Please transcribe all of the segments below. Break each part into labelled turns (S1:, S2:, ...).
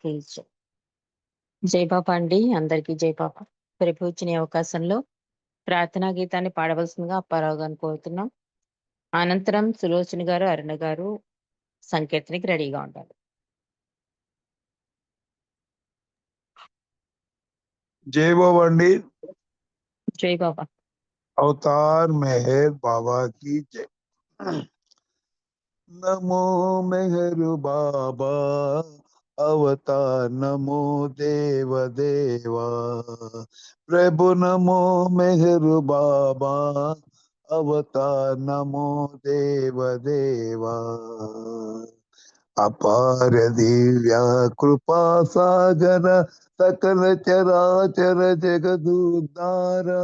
S1: की जय। జై బాబా అండి. అందరికీ జై బాబా. ప్రభు ఇచ్చిన ఈ అవకాశంలో ప్రార్థనా గీతాన్ని పాడవలసిందిగా అప్పారావు గారిని కోరుతున్నాం. అనంతరం సులోచన గారు, అరుణ గారు సంకీర్తనకి రెడీగా ఉండాలి.
S2: जय बाबा अंडी।
S1: జై బాబా.
S2: अवतार मेहर बाबा की जय। नमो मेहर बाबा अवतार, नमो देव देवा प्रभु, नमो मेहर बाबा अवतार, नमो देव देवा अपार दिव्य कृपा सागर सकल चराचर जगदुद्धारा।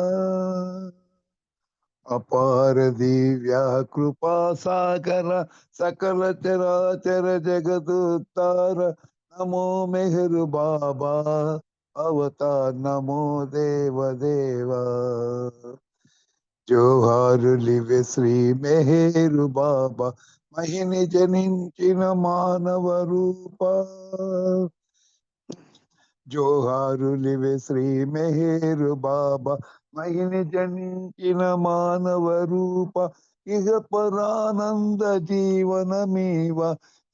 S2: अपार दिव्य कृपा सागर सकल चराचर जगदुद्धार, नमो मेहर बाबा अवतार, नमो देव देवा जोहारुलिवे श्री मेहर बाबा महिनि जनिंचिन मानव रूपा। जोहारुलिवे श्री मेहर बाबा महिनि जनिंचिन मानव रूपा। इह परानंद जीवनमीव,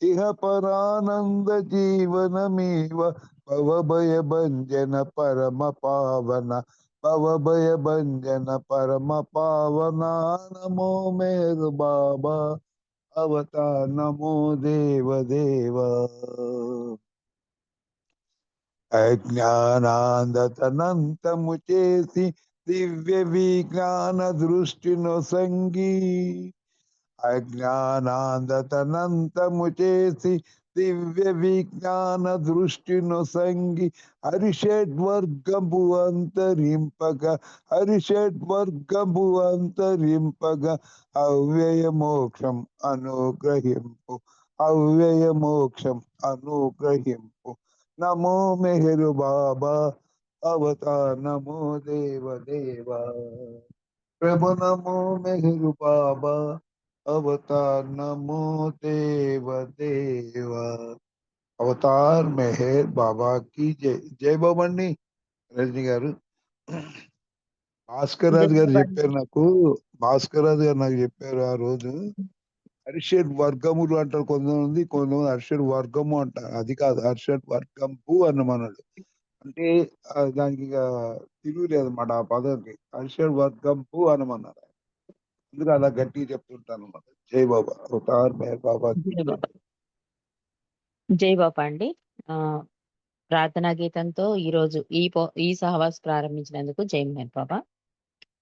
S2: इह परानंद जीवनमीव भव भय भंजन परम पावन, भव भय भंजन परम पावना। नमो मेहर बाबा अवतार, नमो देव देवा अज्ञानांधतనంతము చేసి దివ్య విజ్ఞాన దృష్టిను సంగి। అజ్ఞానాంధతనంతము చేసి దివ్య విజ్ఞాన దృష్టిను సంగి। హరిషడ్వర్గము అంతరింపగా, హరిషడ్వర్గము అంతరింపగా అవ్యయ మోక్షం అనుగ్రహింపు, అవ్యయ మోక్షం అనుగ్రహింపు। नमो मेहर बाबा अवतार, नमो देव देवा प्रभु, नमो मेहर बाबा अवतार, नमो देव देवा अवतार मेहर बाबा की जय। जय బాబండి రజని గారు। భాస్కర్ రాజు గారు చెప్పారు నాకు, భాస్కర్ రాజు గారు నాకు చెప్పారు ఆ రోజు హర్షడ్ వర్గములు అంటారు కొంతమంది, కొంతమంది హర్షడ్ వర్గము అంటారు. అది కాదు, హర్షడ్ వర్గంపు అన్నమన్నాడు. అంటే దానికి ఇక తిరుగులేదు అన్నమాట ఆ పదవికి. హర్షడ్ వర్గంపు అనమన్నారు. అందుకు అలా గట్టిగా చెప్తుంటాను అన్నమాట. జై బాబా అవతార్ మేర్ బాబా.
S1: జై బాబా అండి. ప్రార్థనా గీతంతో ఈరోజు ఈ సహవాస్ ప్రారంభించినందుకు జై మేర్ బాబా.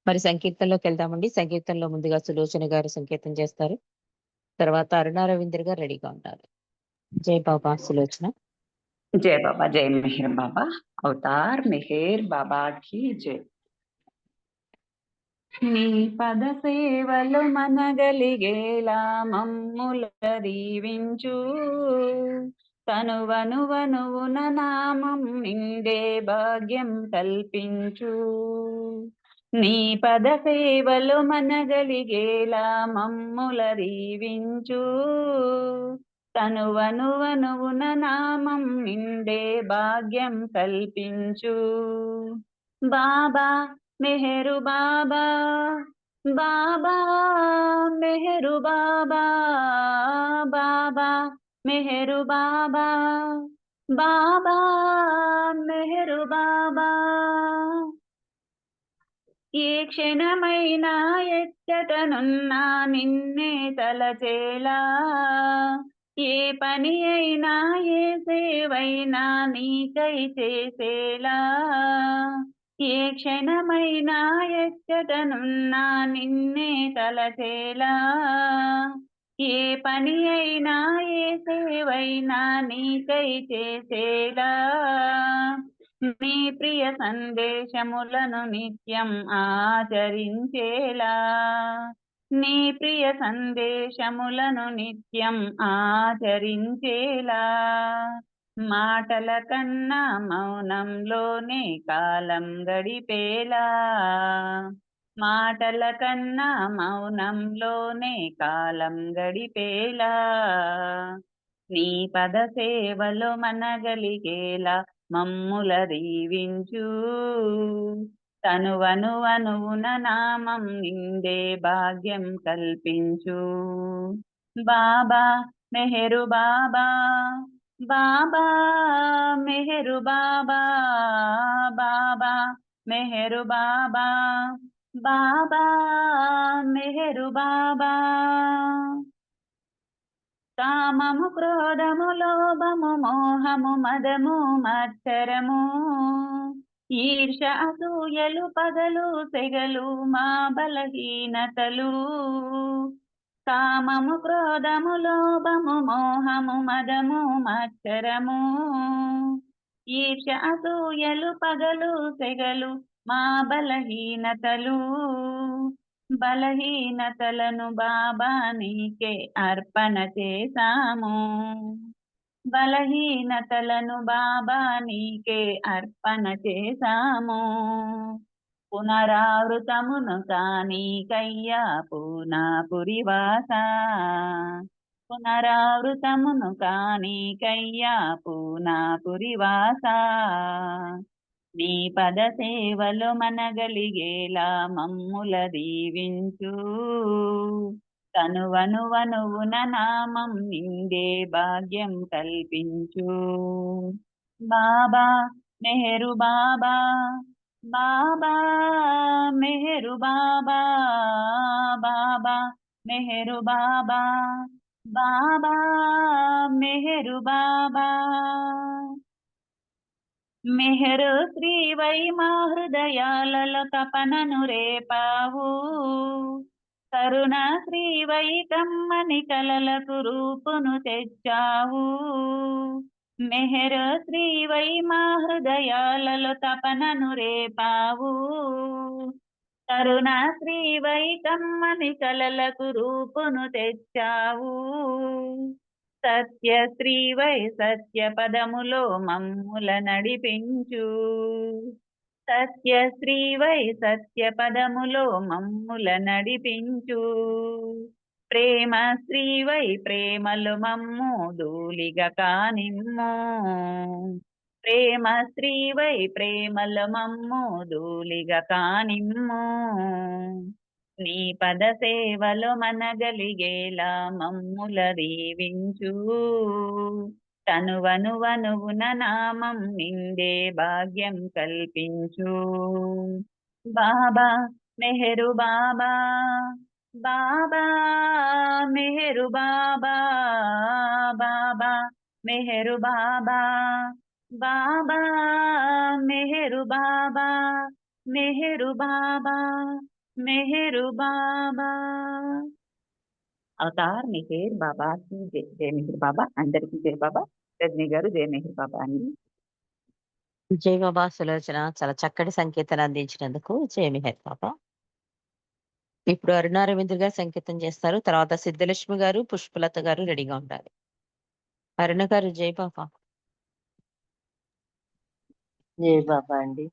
S1: మరి సంకీర్తనలోకి వెళ్దామండి. సంకీర్తనలో ముందుగా సులోచన గారు సంకీర్తన చేస్తారు. తర్వాత అరుణ రవీంద్ర గారు రెడీగా ఉంటారు. జై బాబా. సులోచన.
S3: जय बाबा, जय मेहर बाबा अवतार मेहर बाबा की जय। నీ పద సేవలు మనగలిగేలా మమ్ముల దీవించు, తనువనువనువున నామం నిండే భాగ్యం కల్పించు। నీ పద సేవలు మనగలిగేలా మమ్ముల దీవించు, తనువనువనువున నామం నిండే భాగ్యం కల్పించు। బాబా మెహరు బాబా, బాబా మెహరు బాబా, బాబా మెహరు బాబా, బాబా మెహరు బాబా। ఏ క్షణమైనా ఎచ్చటనున్నా నిన్నే తలచేలా, ఏ పని అయినా ఏ సేవైనా నీకై చేసేలా। ఏ క్షణమైనా ఎచ్చటనున్నా నిన్నే తలచేలా, ఏ పని అయినా ఏ సేవైనా నీకై చేసేలా। నీ ప్రియ సందేశములను నిత్యం ఆచరించేలా, నీ ప్రియ సందేశములను నిత్యం ఆచరించేలా। మాటల కన్నా మౌనంలోనే కాలం గడిపేలా, మాటల కన్నా మౌనంలోనే కాలం గడిపేలా। నీ పద సేవలో మనగలిగేలా మమ్ముల దీవించు. తనువను అనువున నామం నిండే భాగ్యం కల్పించు. బాబా మెహరు బాబా, బాబా మెహరు బాబా, బాబా మెహరు బాబా, బాబా మెహరు బాబా. కామము క్రోధము లోభము మోహము మదము మత్సరము ఈర్ష అసూయలు పగలు సెగలు మా బలహీనతలు. కామము క్రోధము లోభము మోహము మదము మత్సరము ఈర్ష అసూయలు పగలు సెగలు మా బలహీనతలు. బలహీనతలను బాబా నీకే అర్పణ చేశాము. బలహీనతలను బాబా నీకే అర్పణ చేశాము. పునరావృతమును కానీకయ్యా పూనాపురివాస, పునరావృతమును కానీకయ్యా పూనాపురివాస. నీ పద సేవలో మనగలిగేలా మమ్ముల దీవించు. తనువనువనువున నామం నిండే భాగ్యం కల్పించు. బాబా మెహరు బాబా, బాబా మెహరు బాబా, బాబా మెహరు బాబా, బాబా మెహరు బాబా. మెహరు శ్రీవై మా హృదయాలలో తపనను రేపావు. కరుణ శ్రీవై కమ్మని కలలకు రూపును తెచ్చావు. మెహరు శ్రీవై మా హృదయాలలో తపనను రేపావు. కరుణ శ్రీవై కమ్మని కలలకు రూపును తెచ్చావు. సత్య శ్రీవై సత్య పదములో మమ్ముల నడిపించు. సత్య శ్రీవై సత్య పదములో మమ్ముల నడిపించు. ప్రేమ శ్రీవై ప్రేమలు మమ్ము ధూళిగా కానిమ్ము. ప్రేమ శ్రీవై ప్రేమలు మమ్ము ధూళిగా కానిమ్ము. నీ పద సేవలో మనగలిగేలా మమ్ముల దీవించు. తనువనువనువున నామం నిండే భాగ్యం కల్పించు. బాబా మెహరు బాబా, బాబా మెహరు బాబా, బాబా మెహరు బాబా, బాబా మెహరు బాబా, మెహరు బాబా, మెహరు బాబా. అవతార్ మెహర్ బాబా కి జై. జై మెహర్ బాబా. అందరికీ జై బాబా. రజనీ గారు జై మెహర్ బాబా అండి.
S1: జై బాబా సులోచన చాలా చక్కటి సంకేతాన్ని అందించినందుకు జై మెహర్ బాబా. ఇప్పుడు అరుణ రవీంద్ర గారు సంకేతం చేస్తారు. తర్వాత సిద్ధలక్ష్మి గారు, పుష్పలత గారు రెడీగా ఉండాలి. అరుణ గారు జై బాబా.
S4: జై బాబా అండి.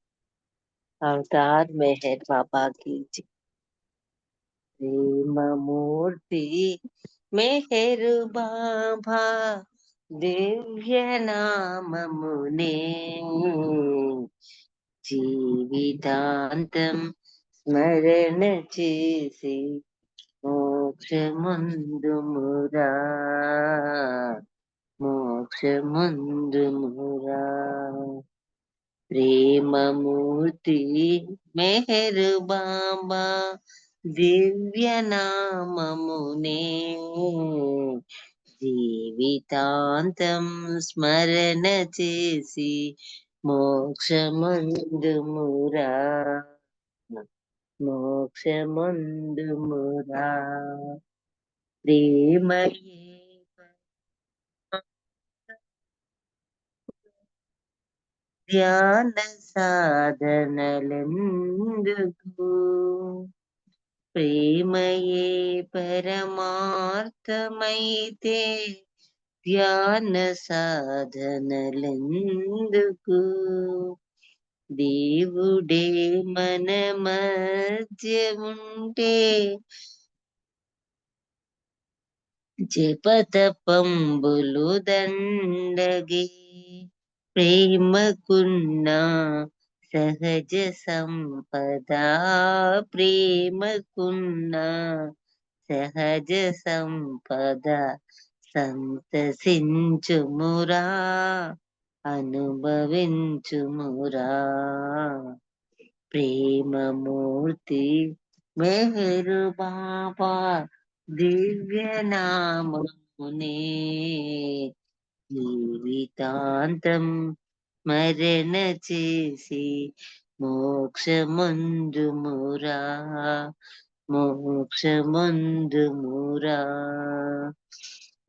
S4: అవతార్ మెహర్ బాబా की जय। ప్రేమమూర్తి మెహరు బాబా దివ్య నామమునే జీవితాంతం స్మరణ చేసి మోక్షముందుమురా, మోక్షముందుమురా. ప్రేమమూర్తి మెహరు బాబా దివ్య నామమునే జీవితాంతం స్మరణ చేసి మోక్షముందుమురా, మోక్షముందుమురా. ప్రేమయే ధ్యాన సాధనలెందుకు, ప్రేమయే పరమార్థమైతే ధ్యాన సాధనలెందుకు. దేవుడే మన మధ్య ఉంటే జపతపంబులు దండగి ప్రేమకున్న సహజ సంపద ప్రేమకున్న సహజ సంపద సంతసించుమురా అనుభవించుమురా ప్రేమమూర్తి మెహరు బాబా దివ్య నామమునే జీవితాంతం మరణ చేసి మోక్షమందుమురా మోక్షమందుమురా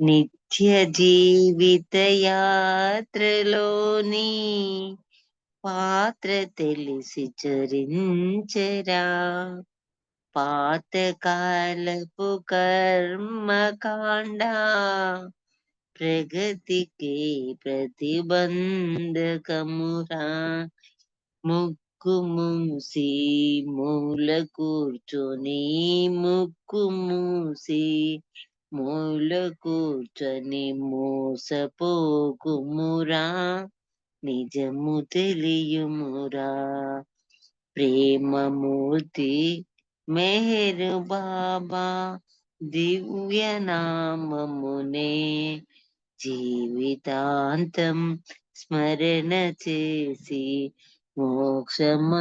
S4: నిత్య జీవిత యాత్రలోని పాత్ర తెలిసి చరించరా పాతకాలపు కర్మకాండ ప్రగతికి ప్రతిబంధకమురా ముక్కు మూసి మూల కూర్చొని ముక్కు మూసి మూల కూర్చొని మోసపోకుమురా నిజము తెలియుమురా ప్రేమమూర్తి మెహరు బాబా దివ్య నామమునే జీవితాంతం స్మరణ చేసి మోక్షమందుమురా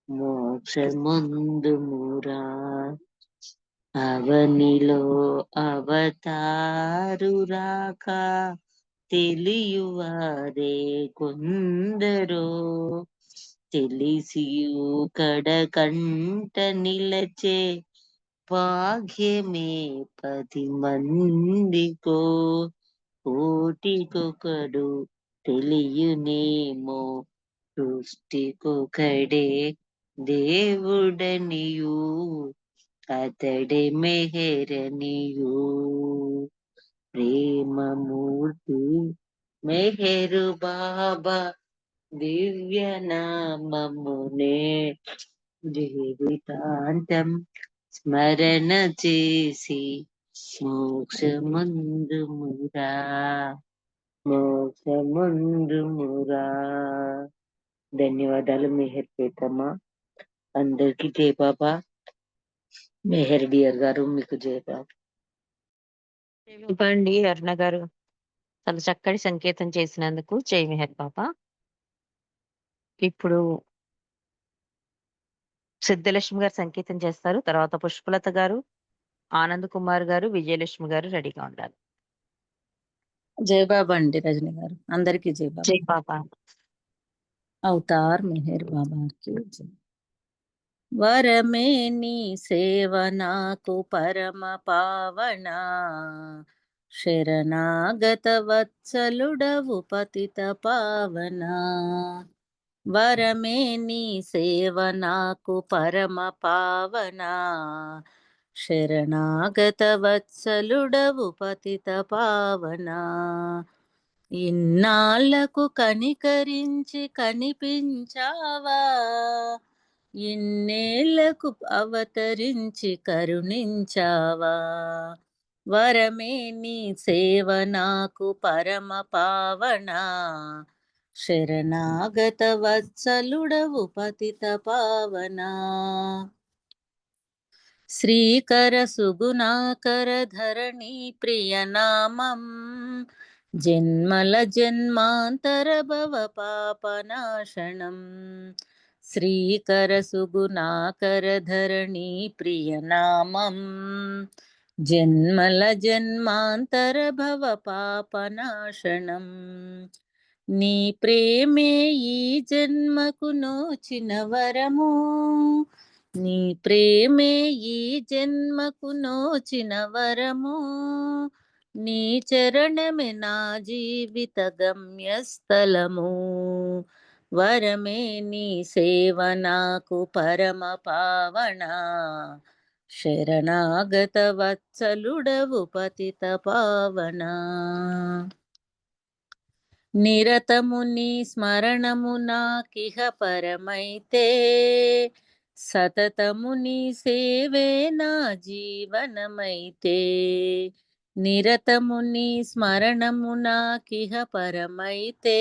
S4: మోక్షమందుమురా అవనిలో అవతారురాక తెలియువారే కొందరో తెలిసియు కడకంట నిలచే భాగ్యమే 10 మందికో కోటికొకడు తెలియునేమో సృష్టికొకడే దేవుడనియు అతడే మెహరనియు ప్రేమమూర్తి మెహరు బాబా దివ్య నామమునే జీవితాంతం స్మరణ చేసి మోక్షమందుమురా మోక్షమందుమురా ధన్యవాదాలు మెహర్ పేతమ్మ. అందరికి జై బాబా. మెహర్ డియర్ గారు మీకు జై బాబా.
S1: ఇవ్వండి అరుణ గారు, చాలా చక్కటి సంకేతం చేసినందుకు జై మెహర్ బాబా. ఇప్పుడు సిద్ధలక్ష్మి గారు సంకేతం చేస్తారు. తర్వాత పుష్పలత గారు, ఆనంద్ కుమార్ గారు, విజయలక్ష్మి గారు రెడీగా ఉండాలి.
S5: జై బాబా అండి రజని గారు, అందరికీ జై బాబా.
S1: జై బాబా.
S5: అవతార్ మెహర్ బాబాకి జై. వరమే నీ సేవ నాకు పరమ పావన శరణాగత వత్సలుడవు పతిత పావన వరమే నీ సేవ నాకు పరమ పావన శరణాగత వత్సలుడవు పతిత పావన ఇన్నాళ్లకు కనికరించి కనిపించావా ఇన్నేళ్లకు అవతరించి కరుణించావా వరమే నీ సేవ నాకు పరమ పావన శరణాగత వత్సలుడవు పతిత పావన శ్రీకర సుగుణాకర ధరణి ప్రియనామం జన్మల జన్మాంతర భవ పాపనాశనం శ్రీకర సుగుణాకర ధరణి ప్రియనామం జన్మల జన్మాంతర భవ పాపనాశనం నీ ప్రేమే ఈ జన్మకు నోచిన వరము నీ ప్రేమే ఈ జన్మకు నోచిన వరము నీ చరణమే నా జీవిత గమ్యస్థలము వరమే నీ సేవ నాకు పరమ పావన శరణాగత వత్సలుడవు పతిత పావన నిరతము నీ స్మరణము నాకిహ పరమైతే సతతము నీ సేవే నా జీవనమైతే, నిరతము నీ స్మరణము నాకిహ పరమైతే,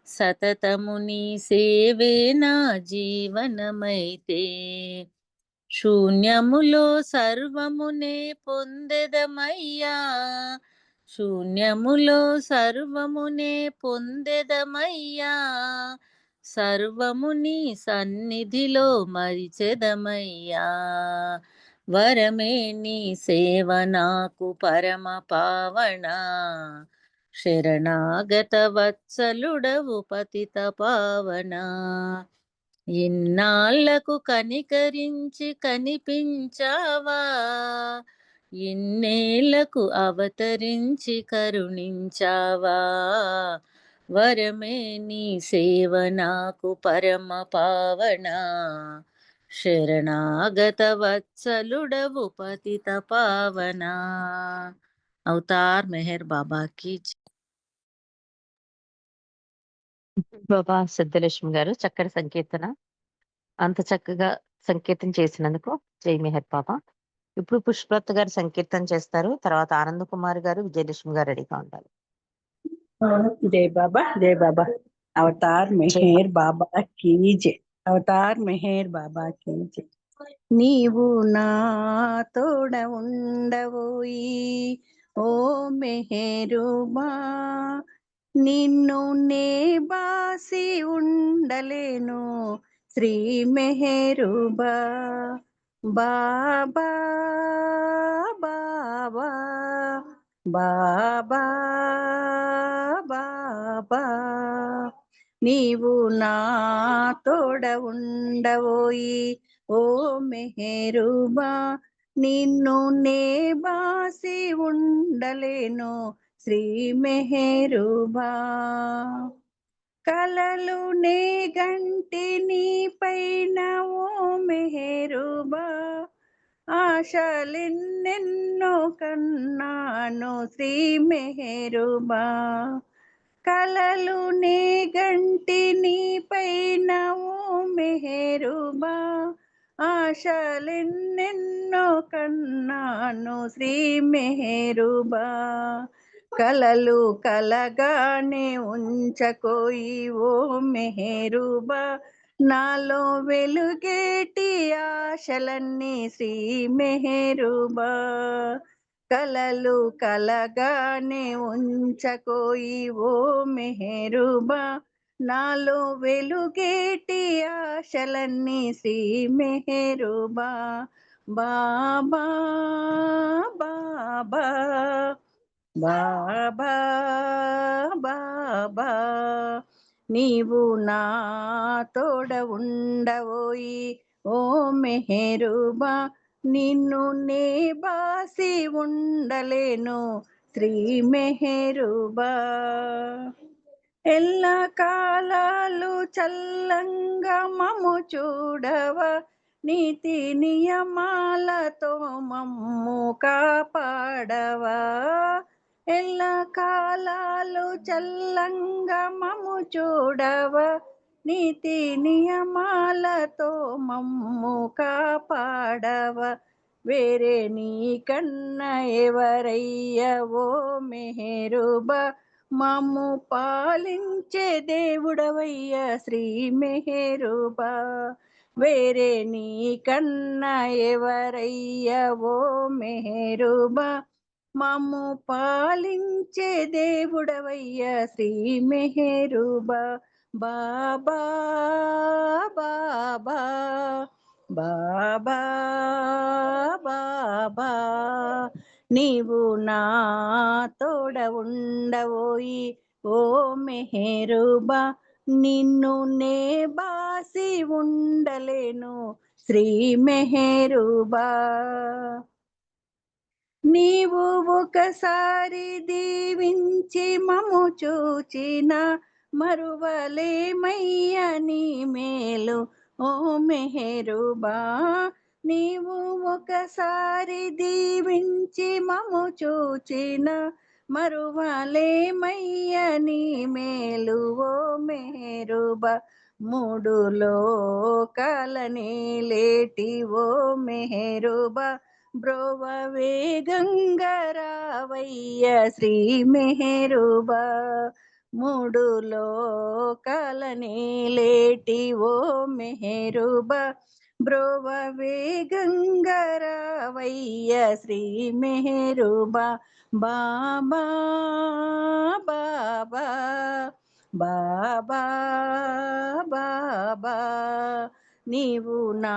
S5: సతతము నీ సేవే నా జీవనమైతే, శూన్యములో సర్వమునే పొందెదమయ్యా, శూన్యములో సర్వమునే పొందెదమయ్యా, సర్వము నీ సన్నిధిలో మరిచెదమయ్యా, వరమే నీ సేవ నాకు పరమ పావన, శరణాగత వత్సలుడవు పతిత పావన, ఇన్నాళ్లకు కనికరించి కనిపించావా, ఇన్నేళ్లకు అవతరించి కరుణించావా, వరమే నీ సేవ నాకు పరమ పావన, శరణాగత వత్సలుడవు పతిత పావన. అవతార్ మెహర్ బాబా కి జై.
S1: బాబా సిద్ధలక్ష్మి గారు చక్కటి సంకీర్తన, అంత చక్కగా సంకీర్తన చేసినందుకు జై మెహర్ బాబా. ఇప్పుడు పుష్పలత గారు సంకీర్తన చేస్తారు. తర్వాత ఆనంద్ కుమార్ గారు, విజయలక్ష్మి గారు రెడీగా ఉండాలి.
S6: जय बाबा जय बाबा। अवतार मेहर बाबा की जय। अवतार मेहर बाबा की जय। నీవు నా తోడ ఉండవోయి ఓ మెహరుబా, నిన్ను నే బాసి ఉండలేను శ్రీ మెహరుబా, బాబా బాబా బాబా బాబా, నీవు నా తోడ ఉండవోయి ఓ మెహరుబా, నిన్ను నే బాసి ఉండలేను శ్రీ మెహరుబా, కలలు నే గంటి నీ పైన ఓ మెహరుబా, ఆశలెన్నెన్నో కన్నాను శ్రీ మెహరుబా, కలలు నే గంటి నీ పైన ఓ మెహరుబా, ఆశలెన్నెన్నో కన్నాను శ్రీ మెహరుబా, కలలు కలగానే ఉంచకోయి ఓ మెహరుబా, నాలో వెలుగేటి ఆశలన్నీ శ్రీ మెహరుబా, కలలు కలగానే ఉంచకోయి ఓ మెహరుబా, నాలో వెలుగేటి ఆశలన్నీ శ్రీ మెహరుబా, బాబా బాబా బాబా బాబా, నీవు నా తోడ ఉండవోయి ఓ మెహరుబా, నిన్ను నే బాసి ఉండలేను శ్రీ మెహరుబా, ఎల్ల కాలాలు చల్లంగా మమ్ము చూడవా, నీతి నియమాలతో మమ్ము కాపాడవా, ఎల్ల కాలాలు చల్లంగా మమ్ము చూడవా, నీతి నియమాలతో మమ్ము కాపాడవా, వేరే నీ కన్నా ఎవరయ్యా ఓ మెహరుబా, మమ్ము పాలించే దేవుడవయ్యా శ్రీ మెహరుబా, వేరే నీ కన్నా ఎవరయ్యా ఓ మెహరుబా, మమ్ము పాలించే దేవుడవయ్యా శ్రీ మెహరుబా, బాబా బాబా బాబా బాబా, నీవు నా తోడ ఉండవోయి ఓ మెహరుబా, నిన్ను నే బాసి ఉండలేను శ్రీ మెహరుబా, నీవు ఒకసారి దీవించి మము చూచిన మరువలేమయ్యా నీ మేలు ఓ మెహరుబా, నీవు ఒకసారి దీవించి మము చూచిన మరువలేమయ్యా నీ మేలు ఓ మెహరుబా, మూడు లోకాలని లేటి ఓ మెహరుబా బ్రోవవే గంగరావయ్య శ్రీ మెహరుబా మూడు లోకాలని లేటి ఓ మెహరుబా బ్రోవవే గంగరావయ్య శ్రీ మెహరుబా బాబా బాబా బాబా బాబా నీవు నా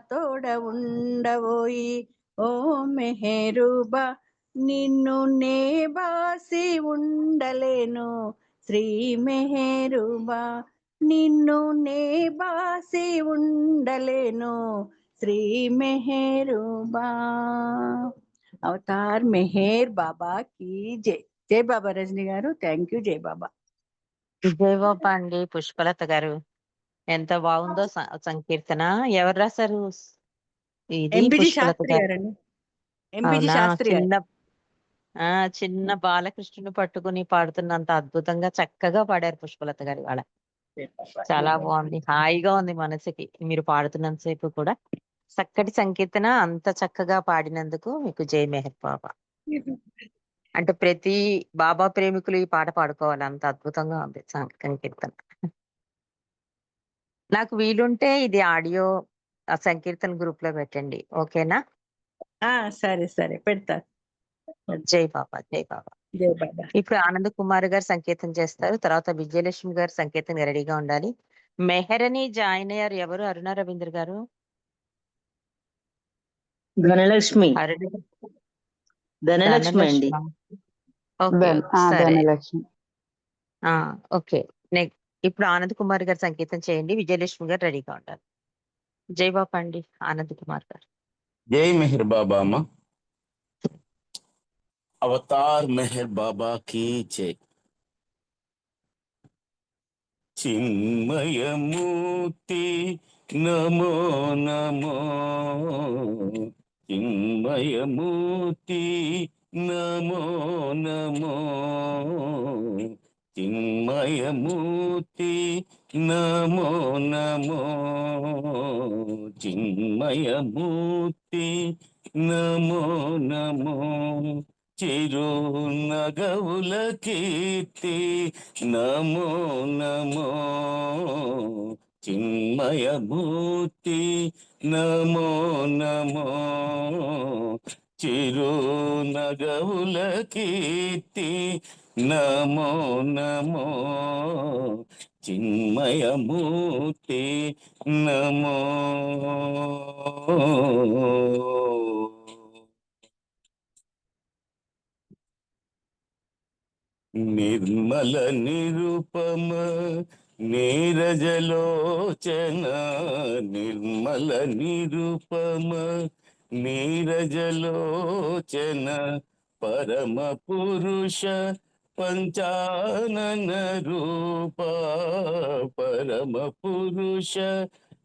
S6: తోడ ఉండవోయి ఓ మెహరుబా నిన్ను నే బాసి ఉండలేను శ్రీ మెహరుబా నిన్ను నే బాసి ఉండలేను శ్రీ మెహరుబా అవతార్ మెహర్ బాబా కి జై. జై బాబా రజని గారు. Thank you. జై బాబా.
S1: జై బాబా అండి పుష్పలత గారు. ఎంత బాగుందో సంకీర్తన. ఎవరు రాశారు ఇది?
S6: ఎంపీజీ
S1: పుష్పలత
S6: శాస్త్రి
S1: గారు.
S6: గారండి. ఎంపీజీ
S1: అవునా?
S6: శాస్త్రి గారు.
S1: చిన్న బాలకృష్ణుని పట్టుకుని పాడుతున్నంత అద్భుతంగా చక్కగా పాడారు పుష్పలత గారు ఇవాళ. చాలా బాగుంది, హాయిగా ఉంది మనసుకి. మీరు పాడుతున్నంతసేపు కూడా చక్కటి సంకీర్తన. అంత చక్కగా పాడినందుకు మీకు జై మెహర్ బాబా. అంటే ప్రతి బాబా ప్రేమికులు ఈ పాట పాడుకోవాలి, అంత అద్భుతంగా ఉంది సంకీర్తన. నాకు వీలుంటే ఇది ఆడియో ఆ సంకీర్తన గ్రూప్ లో పెట్టండి, ఓకేనా?
S6: సరే సరే పెడతా.
S1: జై బాబా, జై బాబా.
S6: జై బాబా.
S1: ఇప్పుడు ఆనంద్ కుమార్ గారు సంకేతం చేస్తారు, తర్వాత విజయలక్ష్మి గారు సంకేతం రెడీగా ఉండాలి. మెహరని జాయిన్ అయ్యారు ఎవరు? అరుణ రవీంద్ర గారు.
S4: ధనలక్ష్మి ధనలక్ష్మి అండి.
S1: ఓకే సరే.
S7: ధనలక్ష్మి.
S1: ఓకే. ఇప్పుడు ఆనంద్ కుమార్ గారు సంకేతం చేయండి, విజయలక్ష్మి గారు రెడీగా ఉండాలి. జై బాబా అండి ఆనంద్ కుమార్ గారు.
S8: జై మెహర్ బాబా అమ్మ. అవతార్ మెహర్ బాబా కీ జై. చిన్మయమూర్తి నమో నమో, చిన్మయమూర్తి నమో నమో, చిన్మయమూర్తి నమో నమో, చిన్మయమూర్తి నమో నమో, చిరు నగవుల కీర్తి నమో నమో, చిన్మయమూర్తి నమో నమో, చిరు నగవుల కీర్తి నమో నమో, చిన్మయమూర్తి నమో. నిర్మల నిరుపమ నీరజలోచన, నిర్మల నిరుపమ నీరజలోచన, పరమ పురుష పంచానన రూప, పరమ పురుష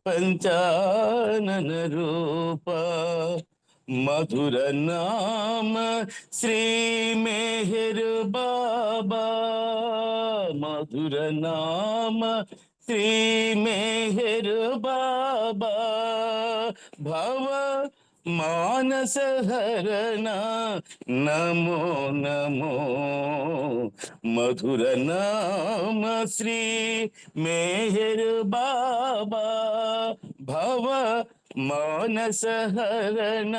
S8: పంచానన రూప, మధుర నామ శ్రీ మెహర్ బాబా, మధుర నామ శ్రీ మెహర్ బాబా, భవ మానస హరణ నమో నమో, మధుర నామ శ్రీ మెహర్ బాబా, భవ మానస హరణ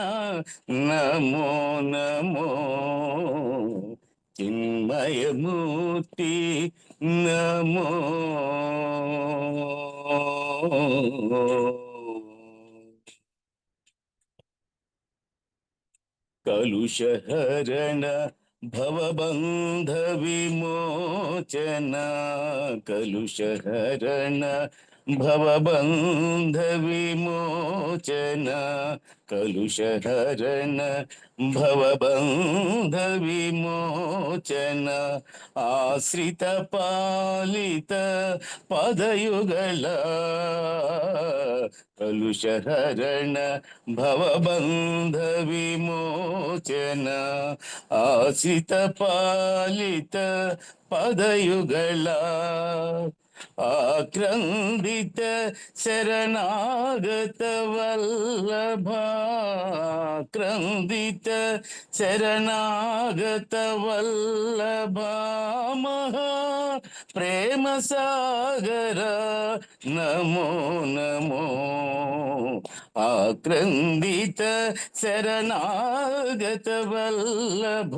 S8: నమో నమో, చిన్మయమూర్తి నమో. కలుషహరణ భవబంధ విమోచన, కలుషహరణ భవబంధ విమోచన, కలుషహరణ భవబంధ విమోచన, ఆశ్రిత పాలిత పదయుగళ, కలుషహరణ భవబంధ విమోచన, ఆశ్రిత పాలిత పదయుగళ, ఆక్రందిత శరణాగత వల్లభ, క్రందిత శరణాగత వల్లభ, మహా ప్రేమ సాగర నమో నమో. ఆక్రందిత శరణాగత వల్లభ,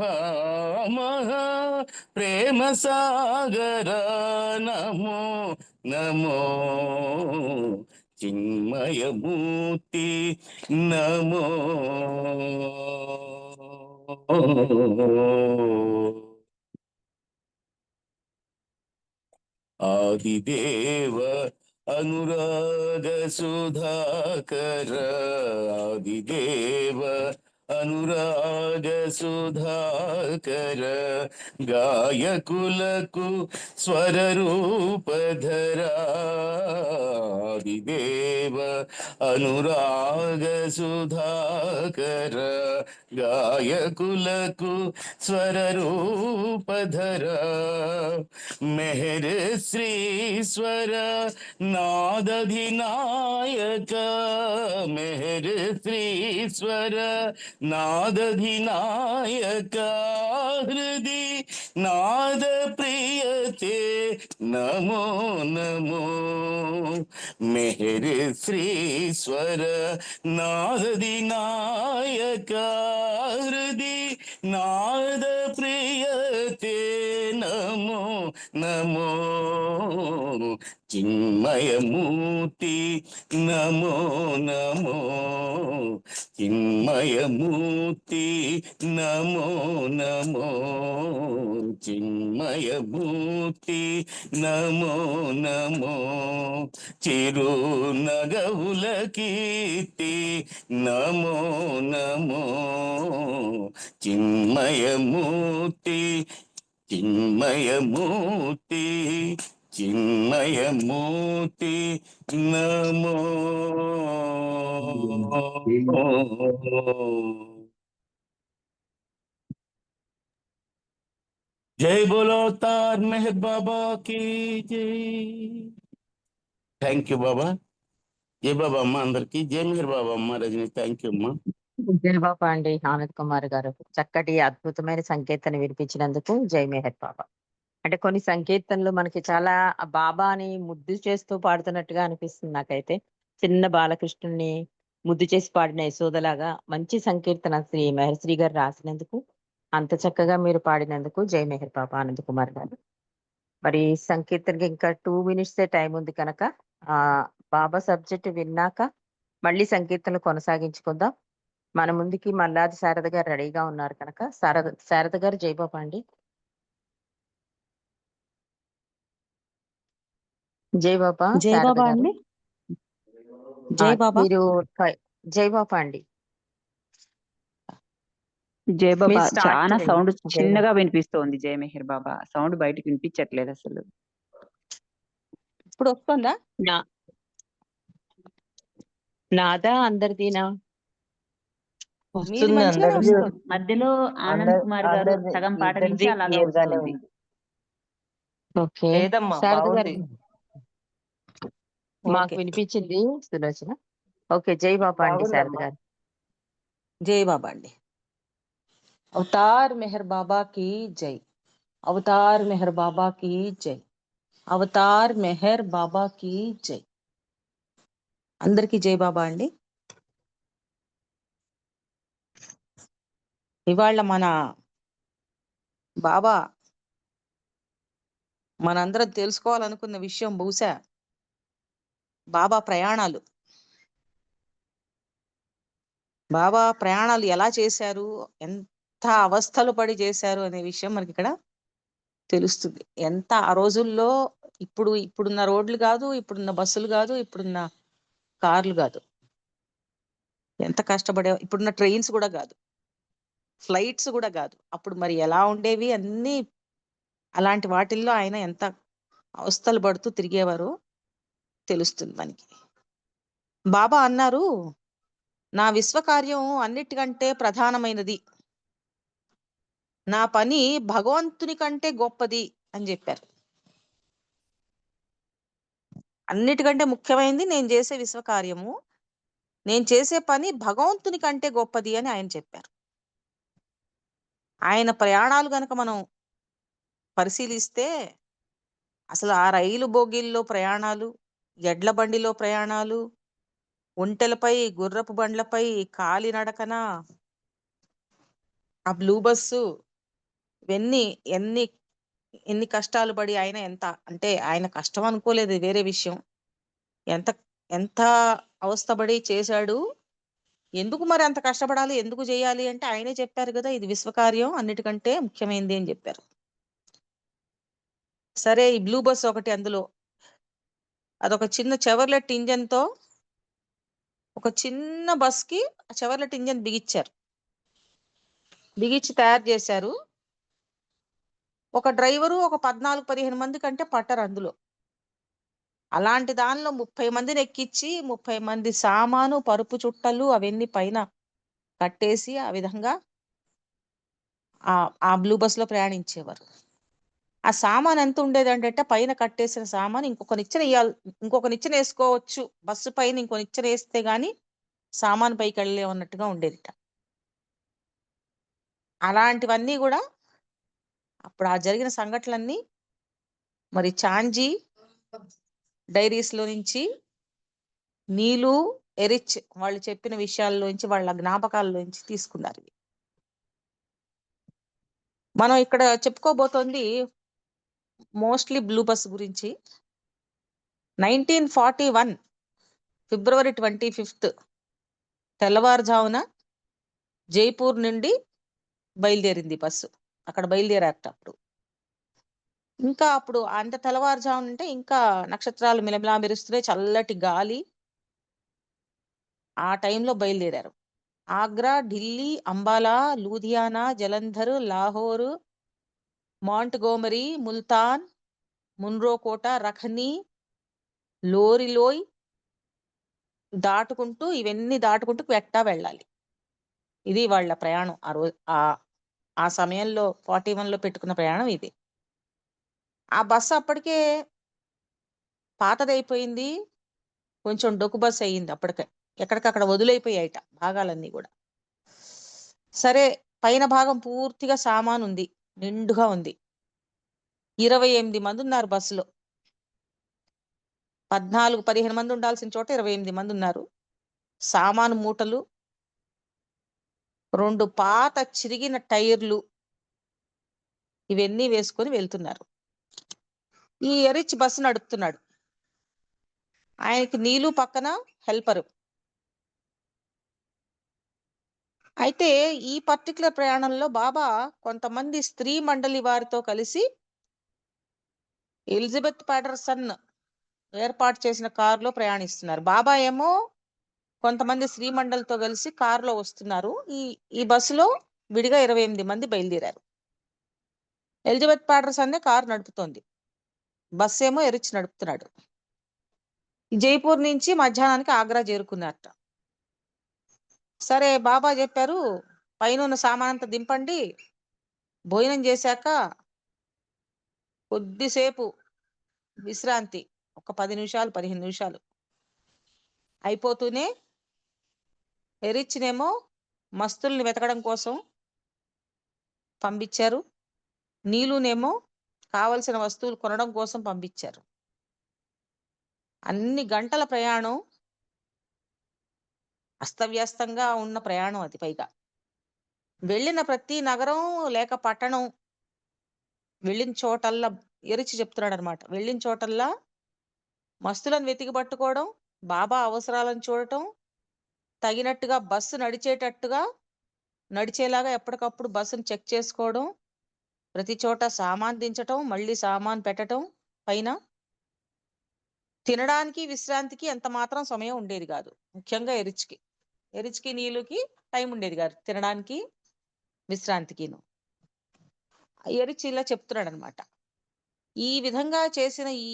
S8: మహా ప్రేమ సాగర నమో నమో. చిన్మయమూర్తి నమో. ఆదిదేవ అనురాగ సుధాకర, ఆదిదేవ అనురాగ సుధాకర, గాయకులకు స్వర రూపధరా. ఆదిదేవ అనురాగ సుధాకర, గాయకులకు స్వర రూపధరా. మెహర్ శ్రీశ్వర నాదధినాయక, మెహర్ శ్రీశ్వర నాదధినాయక, హృది నాద ప్రియతే నమో నమో. మెహర్ శ్రీశ్వర నాదధినాయక, హృది నాద ప్రియతే నమో నమో. చిన్మయమూర్తి నమో నమో, చిన్మయమూర్తి నమో నమో, చిన్మయమూర్తి నమో నమో. చిరునగవుల కీర్తి నమో నమో, చిన్మయమూర్తి చిన్మయమూర్తి చిన్మయమూర్తి నమో. జై బోలో అవతార్ మెహర్ బాబా కి జై. థ్యాంక్ యూ బాబా. జై బాబా అమ్మ అందరికి. జై మెహర్ బాబా అమ్మ రజని. థ్యాంక్ యూ అమ్మా.
S1: జై బాబా అండి ఆనంద్ కుమార్ గారు. చక్కటి అద్భుతమైన సంకీర్తన వినిపించినందుకు జై మెహర్ బాబా. అంటే కొన్ని సంకీర్తనలు మనకి చాలా ఆ బాబాని ముద్దు చేస్తూ పాడుతున్నట్టుగా అనిపిస్తుంది నాకైతే. చిన్న బాలకృష్ణుని ముద్దు చేసి పాడిన యశోదలాగా మంచి సంకీర్తన శ్రీ మెహర్శ్రీ గారు రాసినందుకు, అంత చక్కగా మీరు పాడినందుకు జై మెహర్ బాబా ఆనంద్ కుమార్ గారు. మరి సంకీర్తనకి ఇంకా 2 minutes టైం ఉంది కనుక ఆ బాబా సబ్జెక్ట్ విన్నాక మళ్ళీ సంకీర్తనలు కొనసాగించుకుందాం. మన ముందుకి మల్లాది శారద గారు రెడీగా ఉన్నారు కనుక శారద గారు జై బాబా అండి. జై బాబా
S5: జై
S1: శారద
S5: బాబా
S1: గారు.
S5: అండి. జై బాబా.
S1: మీరు జై బాబా అండి.
S3: జై బాబా.
S1: మీరు స్టార్ట్
S3: చాలా
S1: చేయండి.
S3: సౌండ్
S1: జై బాబా.
S3: చిన్నగా వినిపిస్తోంది జై మెహర్ బాబా. సౌండ్ బయటకు వినిపించట్లేదు అసలు.
S5: ఇప్పుడు వస్తుందా?
S1: నా- నాదా అందరిదీనా?
S5: మీది
S4: వస్తుంది
S5: మంచిగానే
S4: అందరిది.
S5: వస్తుంది.
S3: మధ్యలో ఆనంద్ కుమార్ గారు
S4: అందరిది
S3: సగం పాట నుంచి
S4: ఇద్దరిది
S3: అలాగా
S4: క్లియర్ గానే
S3: వస్తుంది.
S4: ఉంది.
S1: ఓకే
S4: లేదమ్మా
S1: శారద గారు
S4: బాగుంది.
S1: మాకు
S5: ఓకే.
S1: వినిపించింది సులోచన. ఓకే జై బాబా అండి శారద
S4: బాగుందమ్మా.
S1: గారు.
S5: జై బాబా అండి. అవతార్ మెహర్ బాబా की जय. అవతార్ మెహర్ బాబా की जय. అవతార్ మెహర్ బాబా की जय. అందరికీ జై బాబా అండి. ఇవాళ మన బాబా మనందరం తెలుసుకోవాలనుకున్న విషయం బహుశా బాబా ప్రయాణాలు. బాబా ప్రయాణాలు ఎలా చేశారు, ఎంత అవస్థలు పడి చేశారు అనే విషయం మనకి ఇక్కడ తెలుస్తుంది. ఎంత ఆ రోజుల్లో ఇప్పుడున్న రోడ్లు కాదు, ఇప్పుడున్న బస్సులు కాదు, ఇప్పుడున్న కార్లు కాదు, ఎంత కష్టపడే, ఇప్పుడున్న ట్రైన్స్ కూడా కాదు, ఫ్లైట్స్ కూడా కాదు. అప్పుడు మరి ఎలా ఉండేవి అన్నీ. అలాంటి వాటిల్లో ఆయన ఎంత అవస్థలు పడుతూ తిరిగేవారో తెలుస్తుంది మనకి. బాబా అన్నారు, నా విశ్వకార్యం అన్నిటికంటే ప్రధానమైనది, నా పని భగవంతుని కంటే గొప్పది అని చెప్పారు. అన్నిటికంటే ముఖ్యమైనది నేను చేసే విశ్వకార్యము, నేను చేసే పని భగవంతుని కంటే గొప్పది అని ఆయన చెప్పారు. ఆయన ప్రయాణాలు గనక మనం పరిశీలిస్తే అసలు ఆ రైలు బోగీల్లో ప్రయాణాలు, ఎడ్ల బండిలో ప్రయాణాలు, ఒంటెలపై, గుర్రపు బండ్లపై, కాలినడకన, ఆ బ్లూ బస్సు, ఇవన్నీ ఎన్ని ఎన్ని కష్టాలు పడి ఆయన ఎంత అంటే ఆయన కష్టం అనుకోలేదు, వేరే విషయం. ఎంత ఎంత అవస్థపడి చేశాడు. ఎందుకు మరి అంత కష్టపడాలి, ఎందుకు చేయాలి అంటే ఆయనే చెప్పారు కదా, ఇది విశ్వకార్యం అన్నిటికంటే ముఖ్యమైనది అని చెప్పారు. సరే, ఈ బ్లూ బస్ ఒకటి అందులో, అదొక చిన్న చెవర్లెట్ ఇంజన్ తో ఒక చిన్న బస్ కి ఆ చెవర్లెట్ ఇంజన్ బిగించారు, బిగించి తయారు చేశారు. ఒక డ్రైవరు ఒక 14-15 మంది కంటే పట్టరు అందులో. అలాంటి దానిలో 30 మందిని ఎక్కించి 30 మంది సామాను, పరుపు చుట్టలు అవన్నీ పైన కట్టేసి ఆ విధంగా ఆ బ్లూ బస్ లో ప్రయాణించేవారు. ఆ సామాన్ ఎంత ఉండేదంటే పైన కట్టేసిన సామాన్ ఇంకొక నిచ్చెన వేసుకోవచ్చు, బస్సు పైన ఇంకో నిచ్చెన వేస్తే గాని సామాన్ పైకి వెళ్ళలేమన్నట్టుగా ఉండేదిట. అలాంటివన్నీ కూడా అప్పుడు ఆ జరిగిన సంఘటనలన్నీ మరి చాంజీ డైరీస్ లో నుంచి, నీలు, ఎరిచ్ వాళ్ళు చెప్పిన విషయాల్లోంచి, వాళ్ళ జ్ఞాపకాల్లోంచి తీసుకున్నారు. మనం ఇక్కడ చెప్పుకోబోతోంది మోస్ట్లీ బ్లూ బస్ గురించి. 1941 ఫిబ్రవరి 25 తెల్లవారుజామున జైపూర్ నుండి బయలుదేరింది బస్సు. అక్కడ బయలుదేరారట అప్పుడు. ఇంకా అప్పుడు అంత తెల్లవారుజామున అంటే ఇంకా నక్షత్రాలు మిలమిలా మెరుస్తున్నాయి, చల్లటి గాలి. ఆ టైంలో బయలుదేరారు. ఆగ్రా, ఢిల్లీ, అంబాలా, లూధియానా, జలంధర్, లాహోరు, మాంట్గోమరీ, ముల్తాన్, మున్రో కోట, రఖనీ, లోరిలోయ్ దాటుకుంటూ, ఇవన్నీ దాటుకుంటూ క్వెట్టా వెళ్ళాలి. ఇది వాళ్ళ ప్రయాణం. ఆ రోజు ఆ సమయంలో 41లో పెట్టుకున్న ప్రయాణం ఇది. ఆ బస్సు అప్పటికే పాతదైపోయింది, కొంచెం డొక్కు బస్సు అయ్యింది అప్పటికే, ఎక్కడికక్కడ వదిలైపోయాయిట భాగాలన్నీ కూడా. సరే, పైన భాగం పూర్తిగా సామాను ఉంది, నిండుగా ఉంది. 28 మంది ఉన్నారు బస్సులో. 14-15 మంది ఉండాల్సిన చోట 28 మంది ఉన్నారు. సామాను మూటలు, 2 పాత చిరిగిన టైర్లు, ఇవన్నీ వేసుకొని వెళ్తున్నారు. ఈ ఎరిచ్ బస్సు నడుపుతున్నాడు, ఆయనకి నీలు పక్కన హెల్పరు. అయితే ఈ పర్టికులర్ ప్రయాణంలో బాబా కొంతమంది స్త్రీ మండలి వారితో కలిసి ఎలిజబెత్ పాటర్సన్ ఏర్పాటు చేసిన కారులో ప్రయాణిస్తున్నారు. బాబా ఏమో కొంతమంది స్త్రీ మండలితో కలిసి కారులో వస్తున్నారు. ఈ బస్సులో విడిగా 28 మంది బయలుదేరారు. ఎలిజబెత్ పాటర్సన్ కారు నడుపుతోంది, బస్సు ఏమో ఎరిచ్ నడుపుతున్నాడు. జైపూర్ నుంచి మధ్యాహ్నానికి ఆగ్రా చేరుకున్నారట. సరే, బాబా చెప్పారు, పైన ఉన్న సామానంతా దింపండి, భోజనం చేశాక కొద్దిసేపు విశ్రాంతి, ఒక 10 నిమిషాలు 15 నిమిషాలు అయిపోతూనే ఎరిచ్నేమో మస్తుల్ని వెతకడం కోసం పంపించారు, నీలునేమో కావలసిన వస్తువులు కొనడం కోసం పంపించారు. అన్ని గంటల ప్రయాణం, అస్తవ్యస్తంగా ఉన్న ప్రయాణం అది. పైగా వెళ్ళిన ప్రతి నగరం లేక పట్టణం, వెళ్ళిన చోటల్లా ఎరిచి చెప్తున్నాడు అనమాట, వెళ్ళిన చోటల్లా మస్తులను వెతికి పట్టుకోవడం, బాబా అవసరాలను చూడటం, తగినట్టుగా బస్సు నడిచేలాగా ఎప్పటికప్పుడు బస్సును చెక్ చేసుకోవడం, ప్రతి చోట సామాన్ దించటం, మళ్ళీ సామాన్ పెట్టడం పైన. తినడానికి విశ్రాంతికి ఎంత మాత్రం సమయం ఉండేది కాదు, ముఖ్యంగా ఎరిచ్కి నీలుకి టైం ఉండేది కాదు తినడానికి విశ్రాంతికిను. ఎరిచి ఇలా చెప్తున్నాడు అనమాట. ఈ విధంగా చేసిన ఈ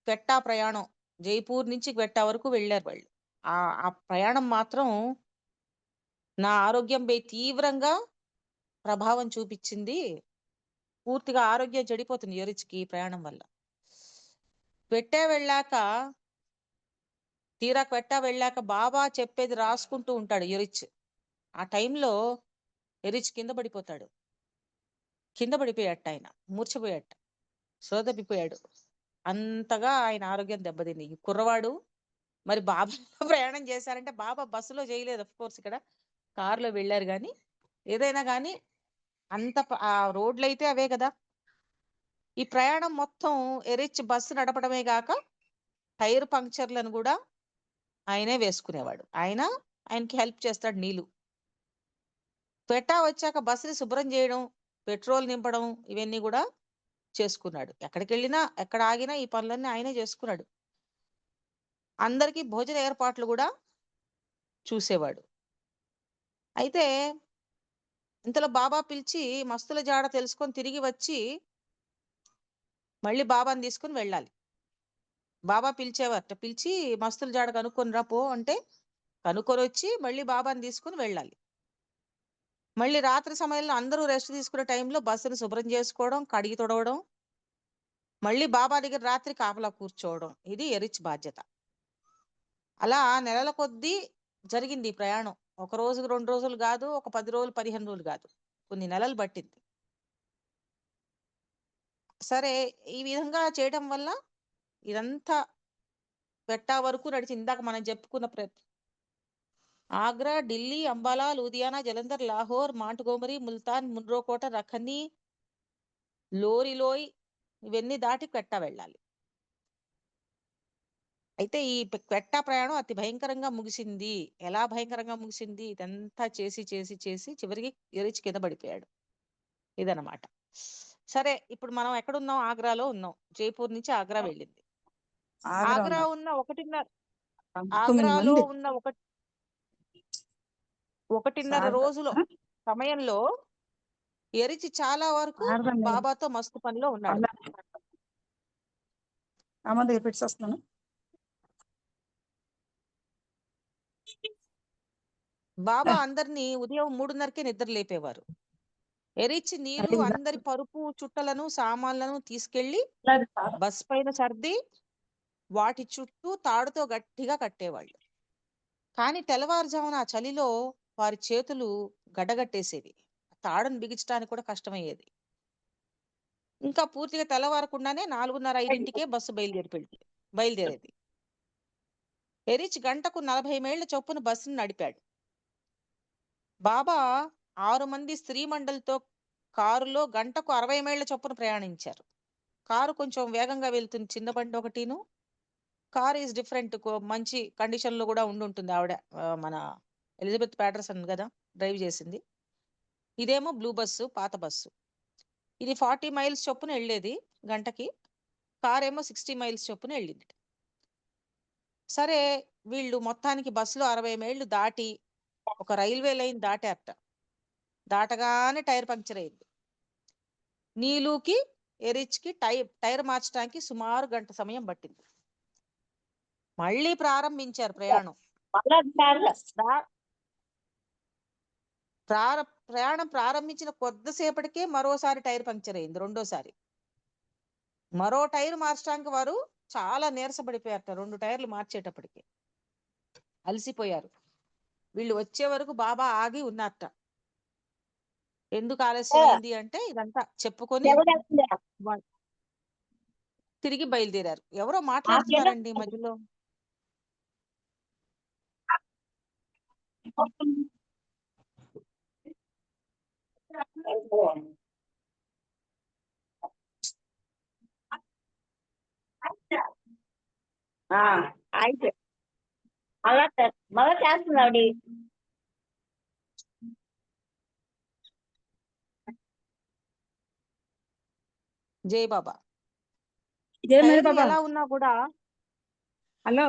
S5: క్వెట్టా ప్రయాణం, జైపూర్ నుంచి క్వెట్టా వరకు వెళ్ళారు వాళ్ళు. ఆ ప్రయాణం మాత్రం నా ఆరోగ్యంపై తీవ్రంగా ప్రభావం చూపించింది. పూర్తిగా ఆరోగ్యం చెడిపోతుంది ఎరిచ్కి ప్రయాణం వల్ల. క్వెట్టా వెళ్ళాక తీరా క్వెట్టా వెళ్ళాక బాబా చెప్పేది రాసుకుంటూ ఉంటాడు ఎరిచ్. ఆ టైంలో ఎరిచ్ కింద పడిపోతాడు. కింద పడిపోయాట, ఆయన మూర్చపోయాట, స్పృహ తప్పిపోయాడు. అంతగా ఆయన ఆరోగ్యం దెబ్బతింది. ఈ కుర్రవాడు మరి బాబా ప్రయాణం చేశారంటే బాబా బస్సులో చేయలేదు, అఫ్ కోర్స్ ఇక్కడ కారులో వెళ్ళారు. కానీ ఏదైనా కానీ ఆ రోడ్లు అయితే అవే కదా. ఈ ప్రయాణం మొత్తం ఎరిచ్ బస్సు నడపడమే గాక టైర్ పంక్చర్లను కూడా ఆయనే వేసుకునేవాడు. ఆయనకి హెల్ప్ చేస్తాడు. నీళ్లు క్వెట్టా వచ్చాక బస్సుని శుభ్రం చేయడం, పెట్రోల్ నింపడం ఇవన్నీ కూడా చేసుకున్నాడు. ఎక్కడికి వెళ్ళినా ఎక్కడ ఆగినా ఈ పనులన్నీ ఆయనే చేసుకున్నాడు. అందరికీ భోజన ఏర్పాట్లు కూడా చూసేవాడు. అయితే ఇంతలో బాబా పిలిచి మస్తుల జాడ తెలుసుకొని తిరిగి వచ్చి మళ్ళీ బాబాని తీసుకుని వెళ్ళాలి. బాబా పిలిచేవారట, పిలిచి మస్తుల జాడ కనుక్కొని రా పో అంటే కనుక్కొని వచ్చి మళ్ళీ బాబాని తీసుకుని వెళ్ళాలి. మళ్ళీ రాత్రి సమయంలో అందరూ రెస్ట్ తీసుకునే టైంలో బస్సును శుభ్రం చేసుకోవడం, కడిగి తొడవడం, మళ్ళీ బాబా దగ్గర రాత్రి కాపలా కూర్చోవడం, ఇది ఎరిచ్ బాధ్యత. అలా నెలల కొద్దీ జరిగింది ఈ ప్రయాణం. ఒక రోజుకు 2 రోజులు కాదు, ఒక 10 రోజులు 15 రోజులు కాదు, కొన్ని నెలలు పట్టింది. సరే, ఈ విధంగా చేయడం వల్ల ఇదంతా క్వెట్టా వరకు నడిచి ఇందాక మనం చెప్పుకున్న ఆగ్రా, ఢిల్లీ, అంబాలా, లూధియానా, జలంధర్, లాహోర్, మాంట్గోమరీ, ముల్తాన్, మున్రోకోట, రఖని, లోరిలోయ్ ఇవన్నీ దాటి క్వెట్టా వెళ్ళాలి. అయితే ఈ క్వెట్టా ప్రయాణం అతి భయంకరంగా ముగిసింది. ఎలా భయంకరంగా ముగిసింది? ఇదంతా చేసి చేసి చేసి చివరికి ఎరిచి కింద పడిపోయాడు. ఇదన్నమాట. సరే, ఇప్పుడు మనం ఎక్కడున్నాం? ఆగ్రాలో ఉన్నాం. జైపూర్ నుంచి ఆగ్రా వెళ్ళింది. ఆగ్రాలో ఉన్న 1.5 రోజుల సమయంలో ఎరిచి చాలా వరకు బాబాతో మస్తు పనిలో ఉన్నాడు. బాబా అందరినీ ఉదయం 3:30కే నిద్ర లేపేవారు. ఎరిచ్ నీరు అందరి పరుపు, చుట్టలను, సామాన్లను తీసుకెళ్లి బస్ పైన సర్ది వాటి చుట్టూ తాడుతో గట్టిగా కట్టేవాళ్ళు. కానీ తెల్లవారుజామున ఆ చలిలో వారి చేతులు గడ్డగట్టేసేవి. తాడును బిగించడానికి కూడా కష్టమయ్యేది. ఇంకా పూర్తిగా తెల్లవారకుండానే 4:30-5కే బస్సు బయలుదేరేది. ఎరిచ్ గంటకు 40 మైళ్ళ చొప్పున బస్సును నడిపాడు. బాబా 6 మంది స్త్రీ మండలితో కారులో గంటకు 60 మైళ్ళ చొప్పున ప్రయాణించారు. కారు కొంచెం వేగంగా వెళ్తుంది, చిన్న బండి ఒకటిను. కార్ ఈజ్ డిఫరెంట్, మంచి కండిషన్ లో కూడా ఉంటుంది. ఆవిడ మన ఎలిజబెత్ ప్యాటర్సన్ కదా డ్రైవ్ చేసింది. ఇదేమో బ్లూ బస్సు, పాత బస్సు. ఇది 40 మైల్స్ చొప్పున వెళ్ళేది గంటకి. కార్ ఏమో 60 మైల్స్ చొప్పున వెళ్ళింది. సరే, వీళ్ళు మొత్తానికి బస్సులో 60 మైళ్ళు దాటి ఒక రైల్వే లైన్ దాటారట. దాటగానే టైర్ పంక్చర్ అయింది. నీలుకి ఎరిచ్కి టైర్ మార్చడానికి సుమారు గంట సమయం పట్టింది. మళ్ళీ ప్రారంభించారు ప్రయాణం. ప్రయాణం ప్రారంభించిన కొద్దిసేపటికే మరోసారి టైర్ పంక్చర్ అయింది, రెండోసారి. మరో టైర్ మార్చడానికి వారు చాలా నీరసపడిపోయారట. 2 టైర్లు మార్చేటప్పటికి అలసిపోయారు. వీళ్ళు వచ్చే వరకు బాబా ఆగి ఉన్నారట. ఎందుకు ఆలస్యమైంది అంటే ఇదంతా చెప్పుకొని తిరిగి బయలుదేరారు. ఎవరో మాట్లాడుతున్నారండి మధ్యలో.
S7: అయితే అలా మళ్ళా చేస్తున్నాడు.
S5: జై బాబా. ఎలా ఉన్నా కూడా
S7: హలో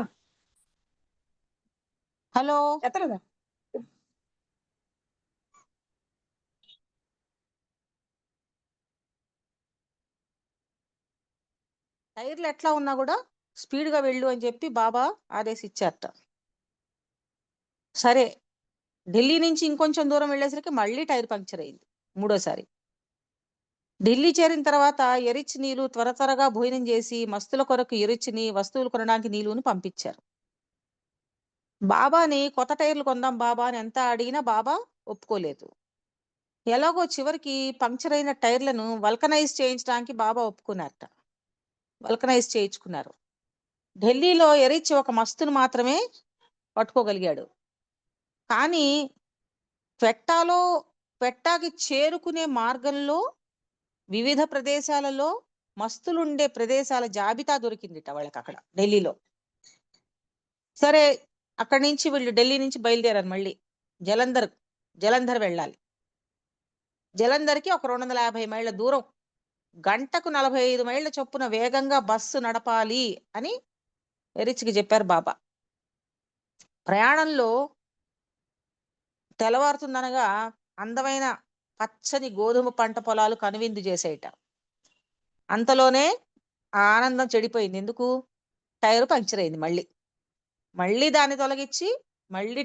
S5: టైర్లు ఎట్లా ఉన్నా కూడా స్పీడ్ గా వెళ్ళు అని చెప్పి బాబా ఆదేశించారట. సరే, ఢిల్లీ నుంచి ఇంకొంచెం దూరం వెళ్ళేసరికి మళ్ళీ టైర్ పంక్చర్ అయింది మూడోసారి. ఢిల్లీ చేరిన తర్వాత ఎరిచ్ నీళ్లు త్వరగా భోజనం చేసి మస్తుల కొరకు ఎరిచ్ని వస్తువులు కొనడానికి నీలుని పంపించారు. బాబాని కొత్త టైర్లు కొందాం బాబా అని ఎంత అడిగినా బాబా ఒప్పుకోలేదు. ఎలాగో చివరికి పంక్చర్ అయిన టైర్లను వల్కనైజ్ చేయించడానికి బాబా ఒప్పుకున్నారట. వల్కనైజ్ చేయించుకున్నారు. ఢిల్లీలో ఎరిచి ఒక మస్తును మాత్రమే పట్టుకోగలిగాడు. కానీ క్వెట్టాకి చేరుకునే మార్గంలో వివిధ ప్రదేశాలలో మస్తులుండే ప్రదేశాల జాబితా దొరికిందిట వాళ్ళకి అక్కడ ఢిల్లీలో. సరే, అక్కడి నుంచి వీళ్ళు ఢిల్లీ నుంచి బయలుదేరారు. మళ్ళీ జలంధర్ వెళ్ళాలి. జలంధర్కి ఒక 250 మైళ్ళ దూరం, గంటకు 45 మైళ్ళ చొప్పున వేగంగా బస్సు నడపాలి అని ఎరిచ్కి చెప్పారు బాబా. ప్రయాణంలో తెల్లవారుతుందనగా అందమైన పచ్చని గోధుమ పంట పొలాలు కనువిందు చేసేయట. అంతలోనే ఆ ఆనందం చెడిపోయింది. ఎందుకు? టైరు పంక్చర్ అయింది. మళ్ళీ దాన్ని తొలగించి మళ్ళీ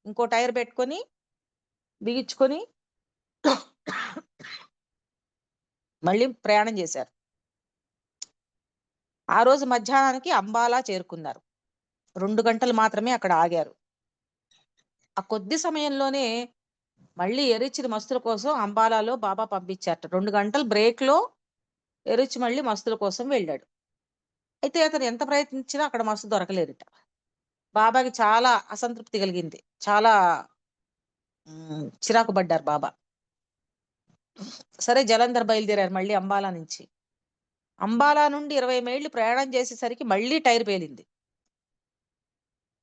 S5: ఇంకో టైర్ పెట్టుకొని బిగించుకొని మళ్ళీ ప్రయాణం చేశారు. ఆ రోజు మధ్యాహ్నానికి అంబాలా చేరుకున్నారు. 2 గంటలు మాత్రమే అక్కడ ఆగారు. ఆ కొద్ది సమయంలోనే మళ్ళీ ఎరిచిన మస్తుల కోసం అంబాలాలో బాబా పంపించారట. 2 గంటలు బ్రేక్ లో ఎరిచి మళ్ళీ మస్తుల కోసం వెళ్ళాడు. అయితే అతను ఎంత ప్రయత్నించినా అక్కడ మస్తు దొరకలేదుట. బాబాకి చాలా అసంతృప్తి కలిగింది. చాలా చిరాకు పడ్డారు బాబా. సరే, జలంధర్ బయలుదేరారు మళ్ళీ అంబాలా నుంచి. అంబాలా నుండి 20 మైళ్ళు ప్రయాణం చేసేసరికి మళ్ళీ టైర్ పేలింది.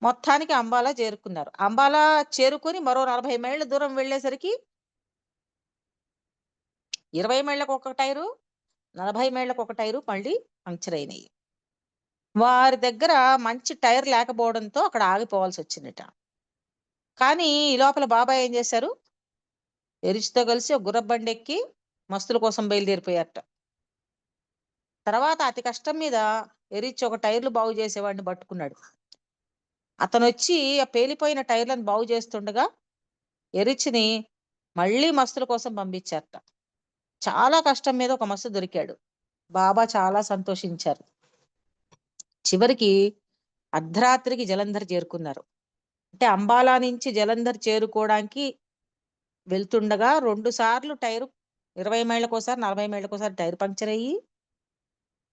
S5: మొత్తానికి అంబాలా చేరుకున్నారు. అంబాలా చేరుకొని మరో 40 మైళ్ళ దూరం వెళ్ళేసరికి 20 మైళ్ళకు ఒక టైరు, 40 మైళ్ళకు ఒక టైరు మళ్ళీ పంక్చర్ అయినాయి. వారి దగ్గర మంచి టైర్ లేకపోవడంతో అక్కడ ఆగిపోవాల్సి వచ్చిందట. కానీ ఈ లోపల బాబా ఏం చేశారు? ఎరిచితో కలిసి ఒక గుర్రబండి ఎక్కి మస్తుల కోసం బయలుదేరిపోయారట. తర్వాత అతి కష్టం మీద ఎరిచి ఒక టైర్లు బాగు చేసేవాడిని పట్టుకున్నాడు. అతను వచ్చి ఆ పేలిపోయిన టైర్లను బాగు చేస్తుండగా ఎరిచిని మళ్ళీ మస్తుల కోసం పంపించారట. చాలా కష్టం మీద ఒక మస్తు దొరికాడు. బాబా చాలా సంతోషించారు. చివరికి అర్ధరాత్రికి జలంధర్ చేరుకున్నారు. అంటే అంబాలా నుంచి జలంధర్ చేరుకోవడానికి వెళ్తుండగా 2 సార్లు టైరు 20 మైళ్ళకోసారి 40 మైళ్ళకోసారి టైర్ పంక్చర్ అయ్యి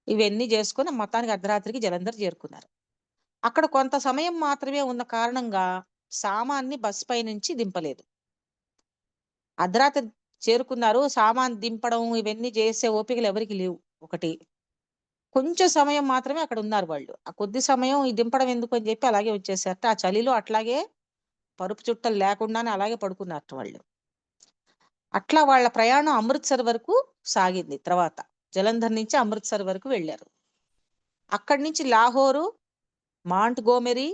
S5: ఇవన్నీ చేసుకుని మొత్తానికి అర్ధరాత్రికి జలంధర్ చేరుకున్నారు. అక్కడ కొంత సమయం మాత్రమే ఉన్న కారణంగా సామాన్ని బస్ పై నుంచి దింపలేదు. అర్ధరాత్రి చేరుకున్నారు. సామాన్ దింపడం ఇవన్నీ చేసే ఓపికలు ఎవరికి లేవు. ఒకటి, కొంచెం సమయం మాత్రమే అక్కడ ఉన్నారు వాళ్ళు. ఆ కొద్ది సమయం ఈ దింపడం ఎందుకు అని చెప్పి అలాగే వచ్చేసారట. ఆ చలిలో అట్లాగే పరుపు చుట్టలు లేకుండానే అలాగే పడుకున్నారట వాళ్ళు. అట్లా వాళ్ళ ప్రయాణం అమృత్సర్ వరకు సాగింది. తర్వాత జలంధర్ నుంచి అమృత్సర్ వరకు వెళ్ళారు. అక్కడి నుంచి లాహోరు, మాంట్ గోమెరీ,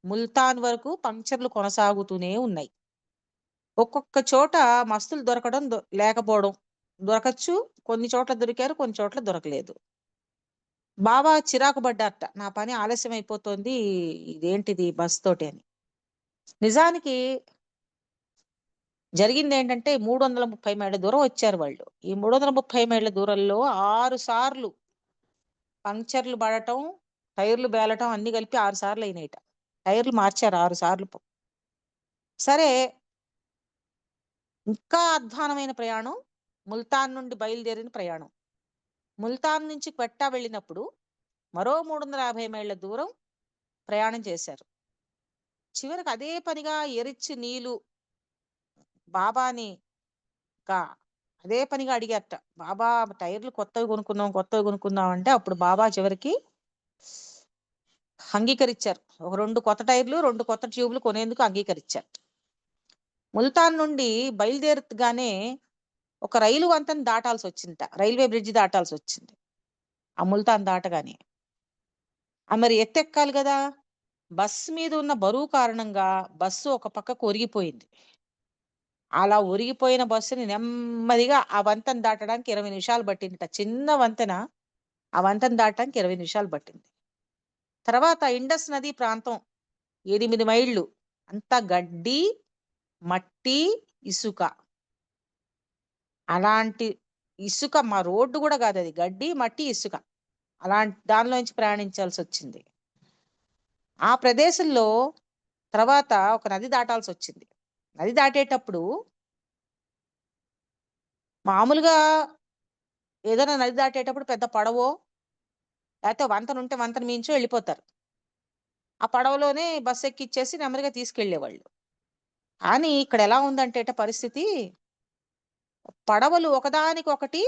S5: ముల్తాన్ వరకు పంక్చర్లు కొనసాగుతూనే ఉన్నాయి. ఒక్కొక్క చోట మస్తులు దొరకడం లేకపోవడం, దొరకచ్చు, కొన్ని చోట్ల దొరికారు, కొన్ని చోట్ల దొరకలేదు. బాబా చిరాకు పడ్డారట. నా పని ఆలస్యం అయిపోతుంది, ఇదేంటిది బస్ తోటి అని. నిజానికి జరిగింది ఏంటంటే 330 మైళ్ళ దూరం వచ్చారు వాళ్ళు. ఈ 330 మైళ్ళ దూరంలో 6 సార్లు పంక్చర్లు పడటం, టైర్లు బేలటం అన్ని కలిపి 6 సార్లు అయినాయిట. టైర్లు మార్చారు 6 సార్లు. సరే, ఇంకా అధ్వానమైన ప్రయాణం ముల్తాన్ నుండి బయలుదేరిన ప్రయాణం. ముల్తాన్ నుంచి క్వెట్టా వెళ్ళినప్పుడు మరో 350 మైళ్ళ దూరం ప్రయాణం చేశారు. చివరికి అదే పనిగా ఎరిచి నీళ్లు బాబాని అదే పనిగా అడిగారట. బాబా టైర్లు కొత్తవి కొనుక్కుందాం అంటే అప్పుడు బాబా చివరికి అంగీకరించారు. ఒక 2 కొత్త టైర్లు 2 కొత్త ట్యూబ్లు కొనేందుకు అంగీకరించారు. ముల్తాన్ నుండి బయలుదేరగానే ఒక రైలు వంతెన దాటాల్సి వచ్చిందట. రైల్వే బ్రిడ్జ్ దాటాల్సి వచ్చింది. ఆ ముల్తాన్ దాటగానే మరి ఎత్తెక్కాలి కదా. బస్సు మీద ఉన్న బరువు కారణంగా బస్సు ఒక పక్కకు ఒరిగిపోయింది. అలా ఒరిగిపోయిన బస్సుని నెమ్మదిగా ఆ వంతెన దాటడానికి 20 నిమిషాలు పట్టిందట. చిన్న వంతెన, ఆ వంతెన దాటడానికి 20 నిమిషాలు పట్టింది. తర్వాత ఇండస్ నది ప్రాంతం 8 మైళ్ళు, అంతా గడ్డి, మట్టి, ఇసుక. అలాంటి ఇసుక, మా రోడ్డు కూడా కాదు, అది గడ్డి, మట్టి, ఇసుక. అలాంటి దానిలోంచి ప్రయాణించాల్సి వచ్చింది. ఆ ప్రదేశంలో తర్వాత ఒక నది దాటాల్సి వచ్చింది. నది దాటేటప్పుడు మామూలుగా ఏదైనా నది దాటేటప్పుడు పెద్ద పడవో లేకపోతే వంతెన ఉంటే వంతెన మించో వెళ్ళిపోతారు. ఆ పడవలోనే బస్సు ఎక్కిచ్చేసి నెమ్మదిగా తీసుకెళ్లేవాళ్ళు. కానీ ఇక్కడ ఎలా ఉందంటే పరిస్థితి, పడవలు ఒకదానికొకటి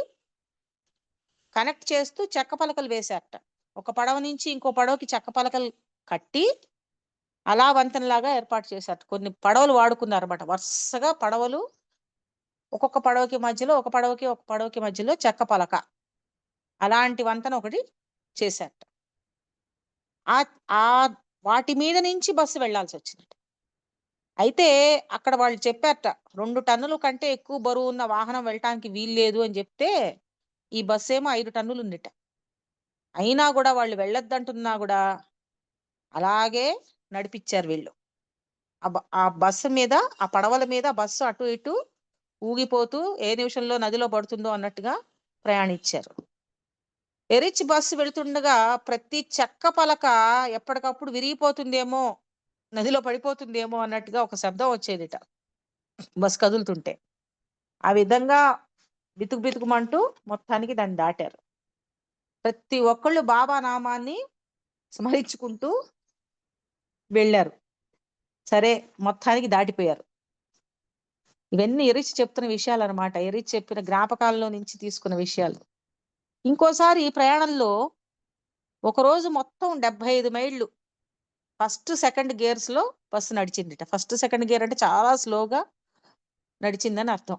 S5: కనెక్ట్ చేస్తూ చెక్క పలకలు వేశారట. ఒక పడవ నుంచి ఇంకో పడవకి చెక్క పలకలు కట్టి అలా వంతెనలాగా ఏర్పాటు చేశారట. కొన్ని పడవలు వాడుకున్నారన్నమాట. వరుసగా పడవలు ఒక్కొక్క పడవకి మధ్యలో ఒక పడవకి మధ్యలో చెక్క పలక అలాంటి వంతెన ఒకటి చేశారట. ఆ వాటి మీద నుంచి బస్సు వెళ్లాల్సి వచ్చిందట. అయితే అక్కడ వాళ్ళు చెప్పారట 2 టన్నుల కంటే ఎక్కువ బరువు ఉన్న వాహనం వెళ్ళటానికి వీల్లేదు అని చెప్తే ఈ బస్సు ఏమో 5 టన్నులు ఉందిట. అయినా కూడా వాళ్ళు వెళ్ళొద్దంటున్నా కూడా అలాగే నడిపించారు వీళ్ళు. ఆ బస్సు మీద, ఆ పడవల మీద బస్సు అటు ఇటు ఊగిపోతూ ఏ నిమిషంలో నదిలో పడుతుందో అన్నట్టుగా ప్రయాణించారు. ఎరిచ్ బస్సు వెళుతుండగా ప్రతి చెక్క పలక ఎప్పటికప్పుడు విరిగిపోతుందేమో, నదిలో పడిపోతుందేమో అన్నట్టుగా ఒక శబ్దం వచ్చేదిట బస్సు కదులుతుంటే. ఆ విధంగా బితుకుమంటూ మొత్తానికి దాన్ని దాటారు. ప్రతి ఒక్కళ్ళు బాబా నామాన్ని స్మరించుకుంటూ వెళ్ళారు. సరే, మొత్తానికి దాటిపోయారు. ఇవన్నీ ఎరిచి చెప్తున్న విషయాలు అనమాట. ఎరిచి చెప్పిన జ్ఞాపకాల్లో నుంచి తీసుకున్న విషయాలు. ఇంకోసారి ఈ ప్రయాణంలో ఒకరోజు మొత్తం 75 మైళ్ళు ఫస్ట్ సెకండ్ గేర్స్ లో బస్సు నడిచిందిట. ఫస్ట్ సెకండ్ గేర్ అంటే చాలా స్లోగా నడిచిందని అర్థం.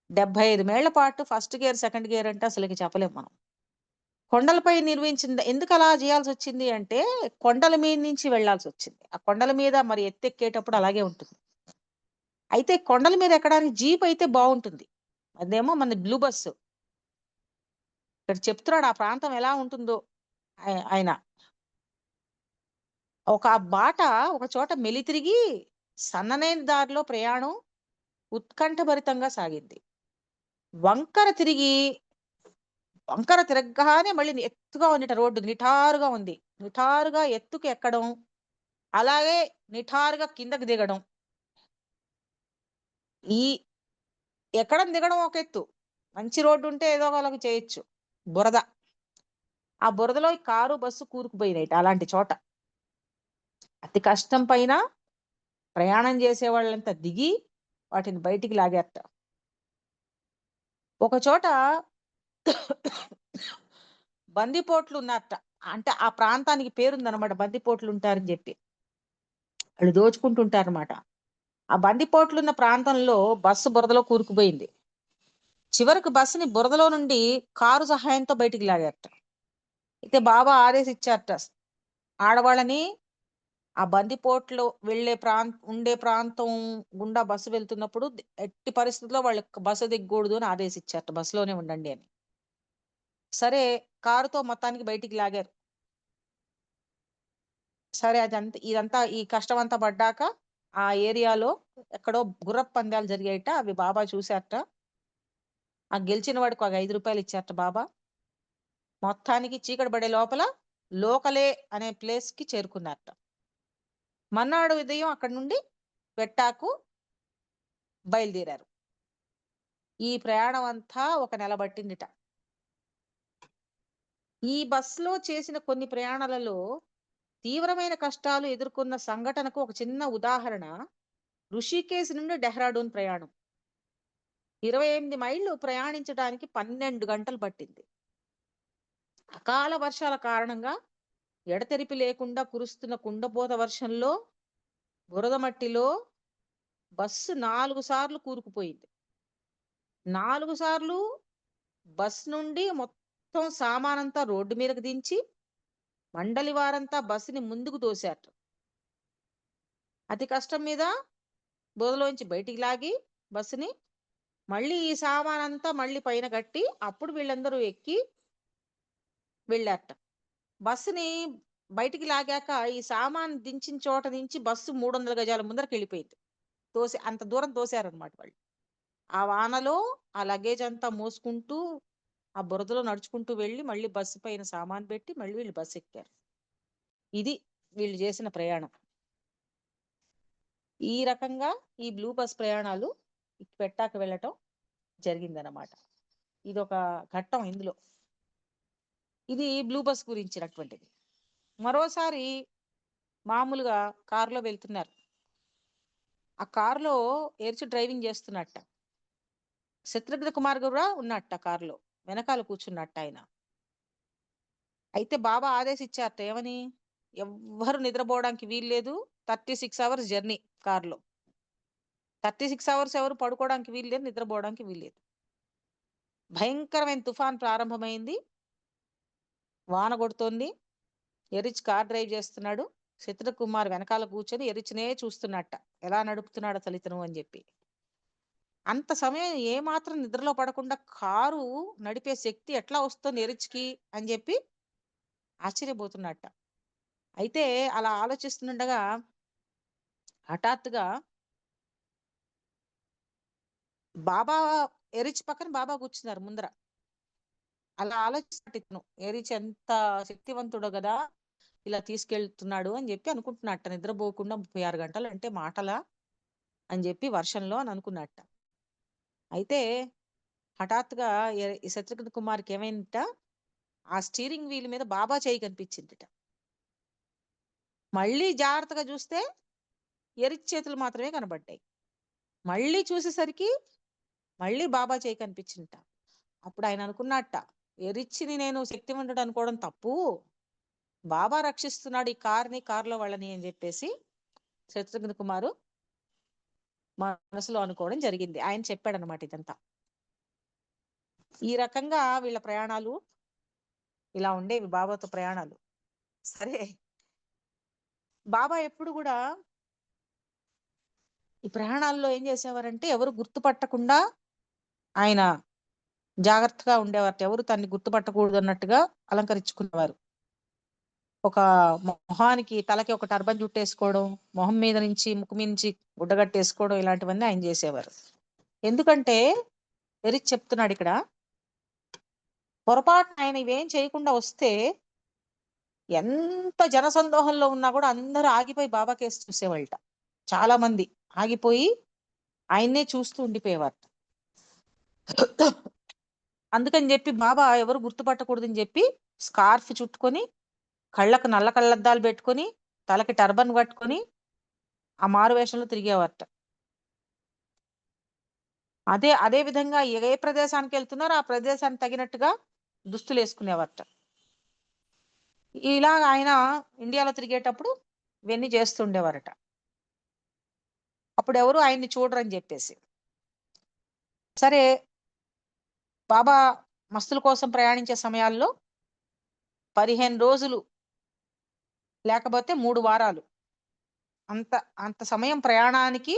S5: 75 మైళ్ళ పాటు ఫస్ట్ గేర్ సెకండ్ గేర్ అంటే అసలుకి చెప్పలేం మనం. కొండలపై నిర్మించింది. ఎందుకు అలా చేయాల్సి వచ్చింది అంటే కొండల మీద నుంచి వెళ్లాల్సి వచ్చింది. ఆ కొండల మీద మరి ఎత్తెక్కేటప్పుడు అలాగే ఉంటుంది. అయితే కొండల మీద ఎక్కడానికి జీప్ అయితే బాగుంటుంది. అదేమో మన బ్లూ బస్సు. ఇక్కడ చెప్తున్నాడు ఆ ప్రాంతం ఎలా ఉంటుందో ఆయన. ఒక బాట ఒక చోట మెలితిరిగి సన్ననైన దారిలో ప్రయాణం ఉత్కంఠభరితంగా సాగింది. వంకర తిరగగానే మళ్ళీ ఎత్తుగా ఉంది రోడ్డు. నిఠారుగా ఉంది. నిఠారుగా ఎత్తుకు ఎక్కడం, అలాగే నిఠారుగా కిందకు దిగడం. ఈ ఎక్కడం దిగడం ఒక ఎత్తు. మంచి రోడ్డు ఉంటే ఏదో ఒకలాగా చేయొచ్చు. బురద. ఆ బురదలో కారు బస్సు కూరుకుపోయినాయి అలాంటి చోట. అతి కష్టం పైన ప్రయాణం చేసే వాళ్ళంతా దిగి వాటిని బయటికి లాగారట. ఒక చోట బందిపోట్లు ఉన్నారట. అంటే ఆ ప్రాంతానికి పేరుందనమాట, బందిపోట్లు ఉంటారని చెప్పి. వాళ్ళు దోచుకుంటుంటారనమాట. ఆ బందిపోట్లు ఉన్న ప్రాంతంలో బస్సు బురదలో కూరుకుపోయింది. చివరకు బస్సుని బురదలో నుండి కారు సహాయంతో బయటికి లాగారట. అయితే బాబా ఆదేశించారట, ఆడవాళ్ళని ఆ బందిపోట్లు ఉండే ప్రాంతం గుండా బస్సు వెళ్తున్నప్పుడు ఎట్టి పరిస్థితుల్లో వాళ్ళకి బస్సు దిగకూడదు అని ఆదేశించారట. బస్సులోనే ఉండండి అని. సరే, కారుతో మొత్తానికి బయటికి లాగారు. సరే, ఇదంతా ఈ కష్టం అంతా పడ్డాక ఆ ఏరియాలో ఎక్కడో గుర్రపు పందాలు జరిగాయట. అవి బాబా చూశారట. ఆ గెలిచిన వాడికి ఒక 5 రూపాయలు ఇచ్చారట బాబా. మొత్తానికి చీకటి పడే లోపల లోకలే అనే ప్లేస్ కి చేరుకున్నారట. మన్నాడు ఉదయం అక్కడి నుండి వెట్టాకు బయలుదేరారు. ఈ ప్రయాణం అంతా 1 నెల పట్టిందిట. ఈ బస్సులో చేసిన కొన్ని ప్రయాణాలలో తీవ్రమైన కష్టాలు ఎదుర్కొన్న సంఘటనకు ఒక చిన్న ఉదాహరణ ఋషికేశ్ నుండి డెహ్రాడూన్ ప్రయాణం. 28 మైళ్ళు ప్రయాణించడానికి 12 గంటలు పట్టింది. అకాల వర్షాల కారణంగా ఎడతెరిపి లేకుండా కురుస్తున్న కుండపోత వర్షంలో బురద మట్టిలో బస్సు 4 సార్లు కూరుకుపోయింది. 4 సార్లు బస్సు నుండి మొత్తం సామానంతా రోడ్డు మీదకి దించి మండలి వారంతా బస్సుని ముందుకు తోశారు. అతి కష్టం మీద బురదలోంచి బయటికి లాగి బస్సుని మళ్ళీ ఈ సామానంతా మళ్ళీ పైన కట్టి అప్పుడు వీళ్ళందరూ ఎక్కి వెళ్ళారట. బస్సుని బయటికి లాగాక ఈ సామాన్ దించిన చోట నుంచి బస్సు 300 గజాల ముందరకు వెళ్ళిపోయింది. అంత దూరం తోశారనమాట వాళ్ళు. ఆ వానలో ఆ లగేజ్ అంతా మోసుకుంటూ ఆ బురదలో నడుచుకుంటూ వెళ్ళి మళ్ళీ బస్సు పైన సామాన్ పెట్టి మళ్ళీ వీళ్ళు బస్సు ఎక్కారు. ఇది వీళ్ళు చేసిన ప్రయాణం. ఈ రకంగా ఈ బ్లూ బస్ ప్రయాణాలు పెట్టాక వెళ్ళటం జరిగిందన్నమాట. ఇది ఒక ఘట్టం ఇందులో. ఇది బ్లూ బస్ గురించినటువంటిది. మరోసారి మామూలుగా కారులో వెళ్తున్నారు. ఆ కారులో ఎరిచి డ్రైవింగ్ చేస్తున్నట్ట. శత్రుఘ్న కుమార్ కూడా ఉన్నట్ట కారులో, వెనకాల కూర్చున్నట్ట ఆయన. అయితే బాబా ఆదేశించారట ఏమని, ఎవ్వరు నిద్రపోవడానికి వీల్లేదు, 36 అవర్స్ జర్నీ కారులో. 36 అవర్స్ ఎవరు పడుకోవడానికి వీల్లేదు, నిద్రపోవడానికి వీల్లేదు. భయంకరమైన తుఫాన్ ప్రారంభమైంది, వాన కొడుతోంది. ఎరిచ్ కార్ డ్రైవ్ చేస్తున్నాడు. శత్రుఘ్న కుమార్ వెనకాల కూర్చొని ఎరిచినే చూస్తున్నట్ట, ఎలా నడుపుతున్నాడు అసలు ఇతను అని చెప్పి. అంత సమయం ఏమాత్రం నిద్రలో పడకుండా కారు నడిపే శక్తి ఎట్లా వస్తుంది ఎరిచ్కి అని చెప్పి ఆశ్చర్యపోతున్నట్ట. అయితే అలా ఆలోచిస్తుండగా హఠాత్తుగా బాబా, ఎరిచ్ పక్కన బాబా కూర్చున్నారు ముందర. అలా ఆలోచిస్తున్నట్టు ఇతను, ఎరిచ్ ఎంత శక్తివంతుడో కదా ఇలా తీసుకెళ్తున్నాడు అని చెప్పి అనుకుంటున్నట్ట. నిద్రపోకుండా 36 గంటలు అంటే మాటలా అని చెప్పి వర్షంలో అని అనుకున్నట్ట. అయితే హఠాత్తుగా ఈ శత్రుఘ్న కుమార్కి ఏమైందట, ఆ స్టీరింగ్ వీల్ మీద బాబా చేయి కనిపించిందిట. మళ్ళీ జాగ్రత్తగా చూస్తే ఎరిచ్ చేతులు మాత్రమే కనబడ్డాయి. మళ్ళీ చూసేసరికి మళ్ళీ బాబా చేయి కనిపించిందట. అప్పుడు ఆయన అనుకున్నట్ట, ఎరిచ్చిని నేను శక్తివంతుడు అనుకోవడం తప్పు, బాబా రక్షిస్తున్నాడు ఈ కారులో వాళ్ళని అని చెప్పేసి శత్రుఘ్న కుమారు మనసులో అనుకోవడం జరిగింది. ఆయన చెప్పాడు అనమాట ఇదంతా. ఈ రకంగా వీళ్ళ ప్రయాణాలు ఇలా ఉండేవి, బాబాతో ప్రయాణాలు. సరే, బాబా ఎప్పుడు కూడా ఈ ప్రయాణాల్లో ఏం చేసేవారంటే ఎవరు గుర్తుపట్టకుండా ఆయన జాగ్రత్తగా ఉండేవారు. ఎవరు తన్ని గుర్తుపట్టకూడదు అన్నట్టుగా అలంకరించుకునేవారు. ఒక మొహానికి, తలకి ఒక టర్బన్ చుట్టేసుకోవడం, మొహం మీద నుంచి ముక్కు మీద నుంచి గుడ్డగట్టేసుకోవడం, ఇలాంటివన్నీ ఆయన చేసేవారు. ఎందుకంటే ఎరిచ్ చెప్తున్నాడు ఇక్కడ, పొరపాటున ఆయన ఇవేం చేయకుండా వస్తే ఎంత జనసందోహంలో ఉన్నా కూడా అందరూ ఆగిపోయి బాబా కేసు చూసేవాళ్ళట. చాలా మంది ఆగిపోయి ఆయన్నే చూస్తూ ఉండిపోయేవారు. అందుకని చెప్పి బాబా ఎవరు గుర్తుపట్టకూడదని చెప్పి స్కార్ఫ్ చుట్టుకొని, కళ్ళకు నల్ల కళ్ళద్దాలు పెట్టుకొని, తలకి టర్బన్ కట్టుకొని ఆ మారు వేషంలో తిరిగేవారట. అదే విధంగా ఏ ప్రదేశానికి వెళ్తున్నారో ఆ ప్రదేశానికి తగినట్టుగా దుస్తులు వేసుకునేవారట. ఇలా ఆయన ఇండియాలో తిరిగేటప్పుడు ఇవన్నీ చేస్తుండేవారట. అప్పుడు ఎవరు ఆయన్ని చూడరని చెప్పేసి. సరే, బాబా మస్తుల కోసం ప్రయాణించే సమయాల్లో 15 రోజులు లేకపోతే 3 వారాలు అంత సమయం ప్రయాణానికి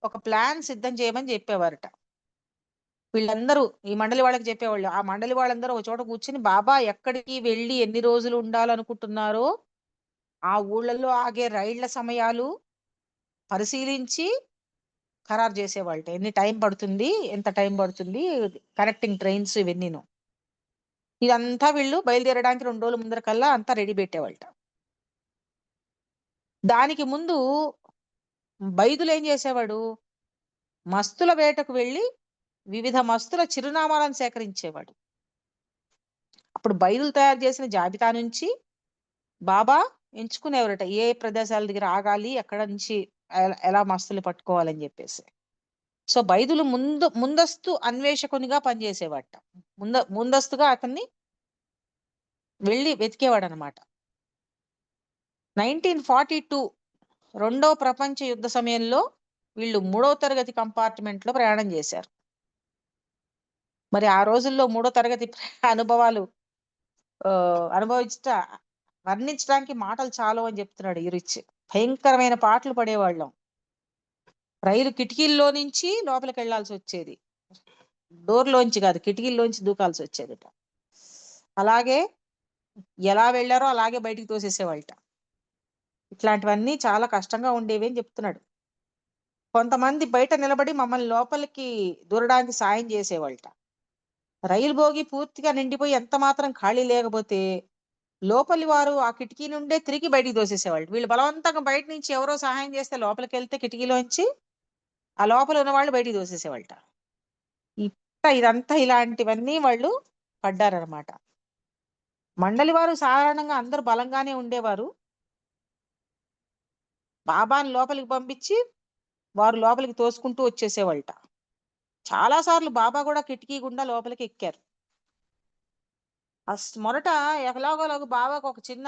S5: ఒక ప్లాన్ సిద్ధం చేయమని చెప్పేవారట. వీళ్ళందరూ ఈ మండలి వాళ్ళకి చెప్పేవాళ్ళు. ఆ మండలి వాళ్ళందరూ ఒక చోట కూర్చుని బాబా ఎక్కడికి వెళ్ళి ఎన్ని రోజులు ఉండాలనుకుంటున్నారో ఆ ఊళ్ళల్లో ఆగే రైళ్ల సమయాలు పరిశీలించి ఖరారు చేసేవాళ్ళట. ఎన్ని టైం పడుతుంది, ఎంత టైం పడుతుంది, కనెక్టింగ్ ట్రైన్స్, ఇవన్నీను. ఇదంతా వీళ్ళు బయలుదేరడానికి 2 రోజుల ముందర కల్లా అంతా రెడీ పెట్టేవాళ్ళట. దానికి ముందు బైదులు ఏం చేసేవాడు, మస్తుల వేటకు వెళ్ళి వివిధ మస్తుల చిరునామాలను సేకరించేవాడు. అప్పుడు బైదులు తయారు చేసిన జాబితా నుంచి బాబా ఎంచుకునేవారట ఏ ప్రదేశాల దగ్గర ఆగాలి, ఎక్కడ నుంచి ఎలా మస్తులు పట్టుకోవాలని చెప్పేసి. సో బైదులు ముందస్తు అన్వేషకునిగా పనిచేసేవాట. ముందస్తుగా అతన్ని వెళ్ళి వెతికేవాడు అనమాట. 1942 రెండవ ప్రపంచ యుద్ధ సమయంలో వీళ్ళు 3వ తరగతి కంపార్ట్మెంట్ లో ప్రయాణం చేశారు. మరి ఆ రోజుల్లో 3వ తరగతి అనుభవాలు వర్ణించడానికి మాటలు చాలు అని చెప్తున్నాడు ఎరిచ్. భయంకరమైన పాటలు పడేవాళ్ళం. రైలు కిటికీల్లో నుంచి లోపలికి వెళ్లాల్సి వచ్చేది, డోర్లోంచి కాదు కిటికీల్లోంచి దూకాల్సి వచ్చేదిట. అలాగే ఎలా వెళ్ళారో అలాగే బయటికి తోసేసేవాళ్ళట. ఇట్లాంటివన్నీ చాలా కష్టంగా ఉండేవి అని చెప్తున్నాడు. కొంతమంది బయట నిలబడి మమ్మల్ని లోపలికి దూరడానికి సాయం చేసేవాళ్ళట. రైలు బోగి పూర్తిగా నిండిపోయి ఎంత మాత్రం ఖాళీ లేకపోతే లోపలి వారు ఆ కిటికీ నుండే తిరిగి బయటికి దోసేసేవాళ్ళు. వీళ్ళు బలవంతంగా బయట నుంచి ఎవరో సహాయం చేస్తే లోపలికి వెళ్తే కిటికీలోంచి ఆ లోపల ఉన్న వాళ్ళు బయటికి దోసేసేవాళ్ళట. ఇదంతా ఇలాంటివన్నీ వాళ్ళు పడ్డారనమాట. మండలి వారు సాధారణంగా అందరూ బలంగానే ఉండేవారు. బాబాని లోపలికి పంపించి వారు లోపలికి తోసుకుంటూ వచ్చేసేవాళ్ళట. చాలా సార్లు బాబా కూడా కిటికీ గుండా లోపలికి ఎక్కారు. మొదట ఎలాగోలాగో బాబాకు ఒక చిన్న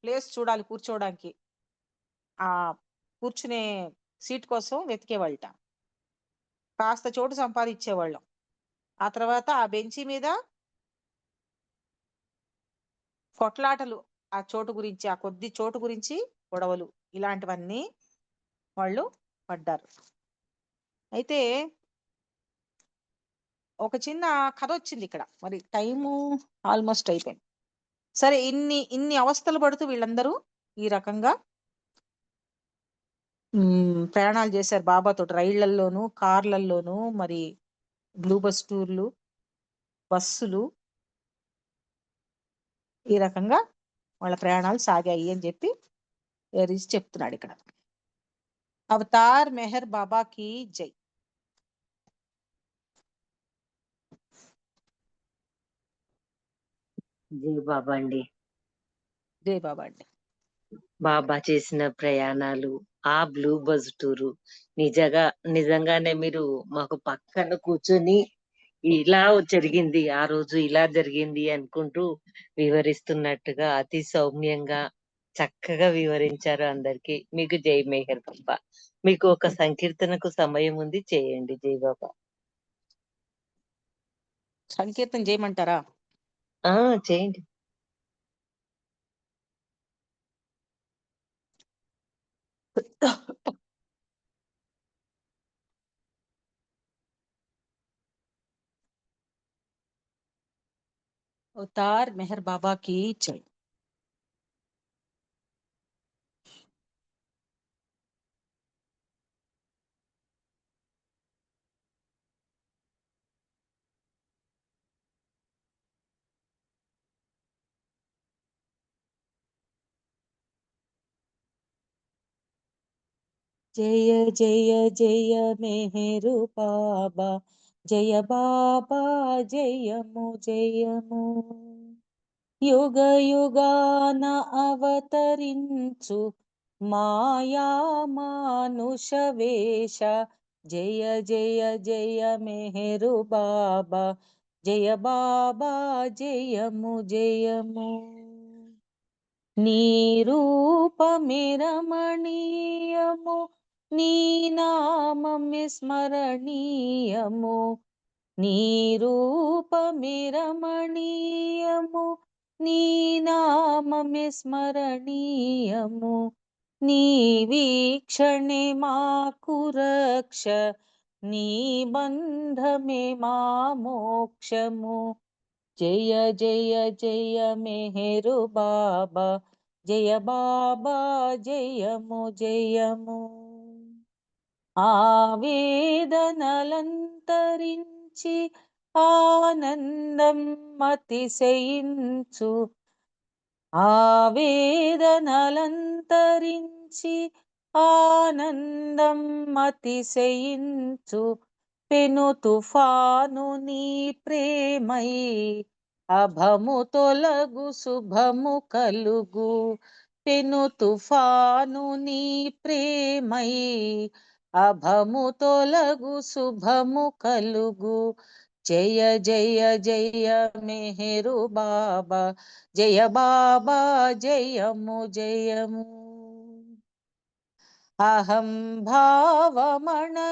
S5: ప్లేస్ చూడాలి కూర్చోవడానికి. ఆ కూర్చునే సీట్ కోసం వెతికేవాళ్ళట. కాస్త చోటు సంపాదించేవాళ్ళం. ఆ తర్వాత ఆ బెంచి మీద కొట్లాటలు, ఆ చోటు గురించి, ఆ కొద్ది చోటు గురించి గొడవలు, ఇలాంటివన్నీ వాళ్ళు పడ్డారు. అయితే ఒక చిన్న కథ వచ్చింది ఇక్కడ. మరి టైము ఆల్మోస్ట్ అయిపోయింది. సరే, ఇన్ని అవస్థలు పడుతూ వీళ్ళందరూ ఈ రకంగా ప్రయాణాలు చేశారు బాబాతో. రైళ్లలోను, కార్లలోను, మరి బ్లూ బస్ టూర్లు, బస్సులు, ఈ రకంగా వాళ్ళ ప్రయాణాలు సాగాయి అని చెప్పి చెప్తున్నాడు ఇక్కడ. అవతార్ మెహర్ బాబాకి జై.
S4: జై బాబా అండి.
S5: జై బాబా అండి.
S4: బాబా చేసిన ప్రయాణాలు, ఆ బ్లూ బస్ టూరు నిజంగానే మీరు మాకు పక్కన కూర్చొని ఇలా జరిగింది, ఆ రోజు ఇలా జరిగింది అనుకుంటూ వివరిస్తున్నట్టుగా అతి సౌమ్యంగా చక్కగా వివరించారు అందరికి. మీకు జై మేహర్ బాబా. మీకు ఒక సంకీర్తనకు సమయం ఉంది, చేయండి జై బాబా.
S5: సంకీర్తన చేయమంటారా?
S4: చేయండి.
S5: అవతార్ మెహర్ బాబాకి జై. జయ జయ జయ మెహరు బాబా, జయ బాబా జయము జయము. యుగ యుగాన అవతరించు మాయా మానుష వేష, జయ జయ జయ మెహరు బాబా, జయ బాబా జయము జయము. నీ రూపమే రమణీయము, నీ నామమే స్మరణీయము. నీ రూపమే రమణీయము, నీ నామమే స్మరణీయము. నీ వీక్షణే మాకు రక్ష, నీ బంధమే మా మోక్షము. జయ జయ జయ మెహరు బాబా, జయ బాబా జయము జయము. ఆవేదనలంతరించి ఆనందం అతిశయించు, ఆవేదనలంతరించి ఆనందం అతిశయించు. పెను తుఫాను నీ ప్రేమై, అభము తొలగు శుభము కలుగు. పెను తుఫాను నీ ప్రేమై, అభము తొలగు శుభము కలుగు. జయ జయ జయ మెహరు బాబా, జయ బాబా జయము జయము. అహం భావమణగిపోవు,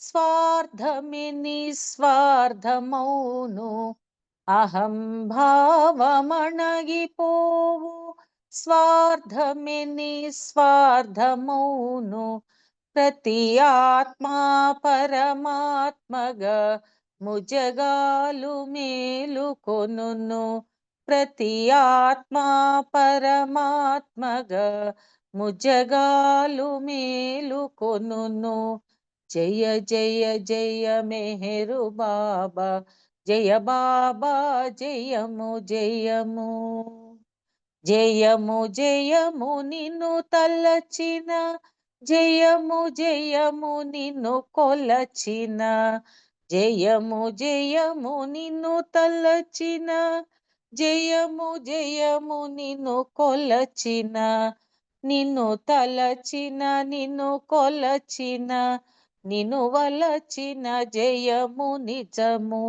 S5: స్వార్థమే నిస్వార్థమౌను. అహం భావమణగిపోవు, స్వార్థమే నిస్వార్థమౌను. ప్రతి ఆత్మా పరమాత్మగా ముజగాలు మేలుకొనును. ప్రతి ఆత్మా పరమాత్మగా ముజగాలు మేలుకొనును. జయ జయ జయ మెహరు బాబా, జయ బాబా జయము జయము. జయము జయము నిన్ను తలచిన, జయము జయము నిన్ను కొలచిన, జయము జయము నిన్ను తలచిన, జయము జయము నిన్ను కొలచిన, నిన్ను తలచిన నిన్ను కొలచిన, నిన్ను వలచిన జయము నిజము.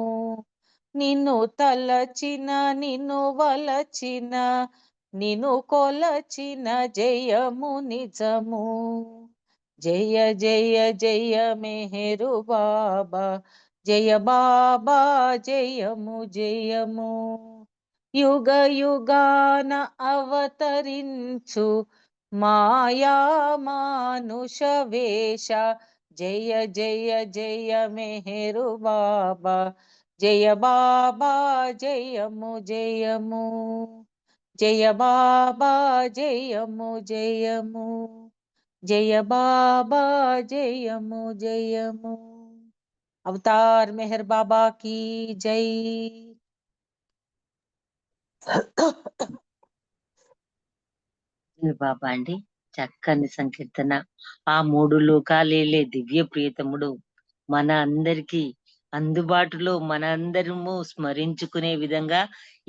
S5: నిన్ను తలచిన నిన్ను వలచిన, నిన్ను కొలచిన జయము నిజము. జయ జయ జయ మెహరు బాబా, జయ బాబా జయము జయము. యుగ యుగాన అవతరించు మాయా మానుష వేష, జయ జయ జయ మెహరు బాబా, జయ బాబా జయము జయము. జయ బాబా జయము జయము. జయ బాబా జయము జయము. అవతార్ మెహర్ బాబా की జై.
S4: జై బాబా అండి. చక్కని సంకీర్తన. ఆ మూడు లోకాలేలే దివ్య ప్రియతముడు మన అందరికి అందుబాటులో మన అందరము స్మరించుకునే విధంగా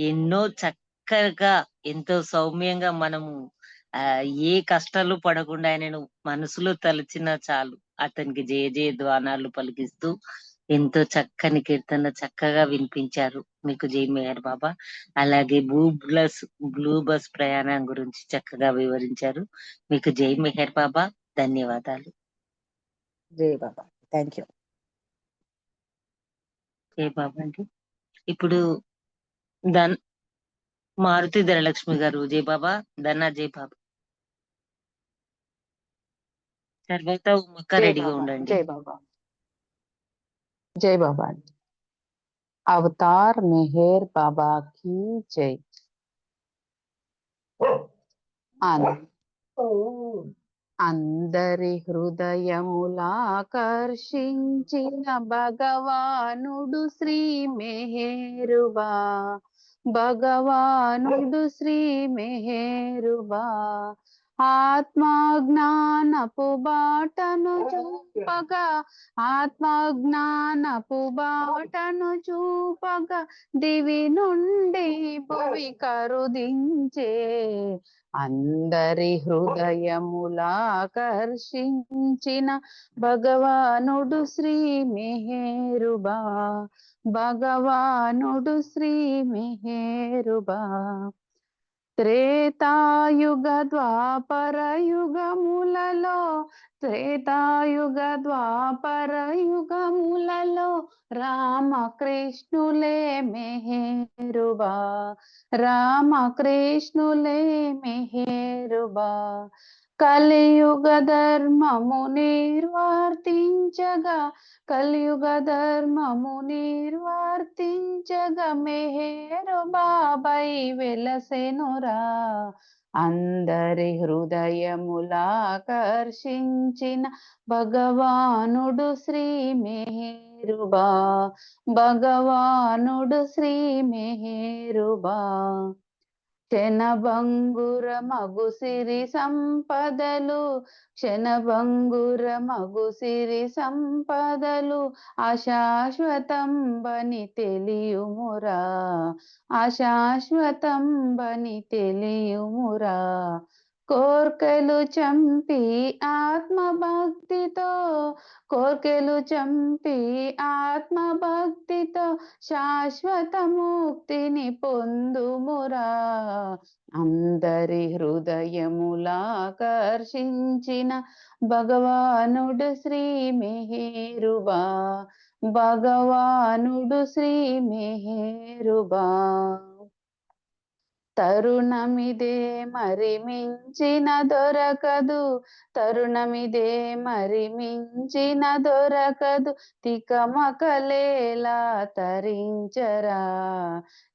S4: ఎన్నో చక్కగా ఎంతో సౌమ్యంగా మనము ఏ కష్టాలు పడకుండా ఆయనను మనసులో తలచిన చాలు అతనికి జయ జయ ధ్వానాలు పలికిస్తూ ఎంతో చక్కని కీర్తన చక్కగా వినిపించారు. మీకు జై మేయర్ బాబా. అలాగే బ్లూ బస్ ప్రయాణం గురించి చక్కగా వివరించారు. మీకు జై మెహర్ బాబా. ధన్యవాదాలు.
S5: జై బాబా. Thank you.
S4: జై బాబా అండి. ఇప్పుడు మారుతి ధనలక్ష్మి గారు. జై బాబా. జై బాబా. తర్వాత ఉమ్మక్క
S9: జై
S4: రెడీగా
S9: బాబా.
S4: ఉండండి.
S9: జై బాబా. జై బాబా. అవతార్ మెహర్ బాబా की జై. అందరి హృదయములాకర్షించిన భగవానుడు శ్రీ మెహేరుబా, భగవానుడు శ్రీ మెహేరుబా. ఆత్మజ్ఞానపు బాటను చూపగా, ఆత్మజ్ఞానపు బాటను చూపగా, దివి నుండి భువి కరుదించే అందరి హృదయములాకర్షించిన భగవానుడు శ్రీ మెహేరుబా, భగవానుడు శ్రీ మెహేరుబా. త్రేతాయుగ ద్వాపర యుగములలో, త్రేతాయుగ ద్వాపర యుగములలో రామకృష్ణులే మెహేరుబా, రామకృష్ణులే మెహేరుబా. కలియుగ ధర్మము నిర్వర్తించగా, కలియుగ ధర్మము నిర్వర్తించగా మెహేరు బాబై వెలసెనురా. అందరి హృదయములాకర్షించిన భగవానుడు శ్రీ మెహేరుబా, భగవానుడు శ్రీ మెహేరుబా. క్షణభంగుర మగు సిరి సంపదలు, క్షణభంగుర మగు సిరి సంపదలు అశాశ్వతం బని తెలియుమురా, అశాశ్వతం బని తెలియుమురా. కోర్కెలు చంపి ఆత్మభక్తితో, కోర్కెలు చంపి ఆత్మభక్తితో శాశ్వత ముక్తిని పొందుమురా. అందరి హృదయములాకర్షించిన భగవానుడు శ్రీ మెహేరుబా, భగవానుడు శ్రీ మెహేరుబా. తరుణమిదే మరి మించిన దొరకదు, తరుణమిదే మరి మించిన దొరకదు. తికమకలేలా తరించరా,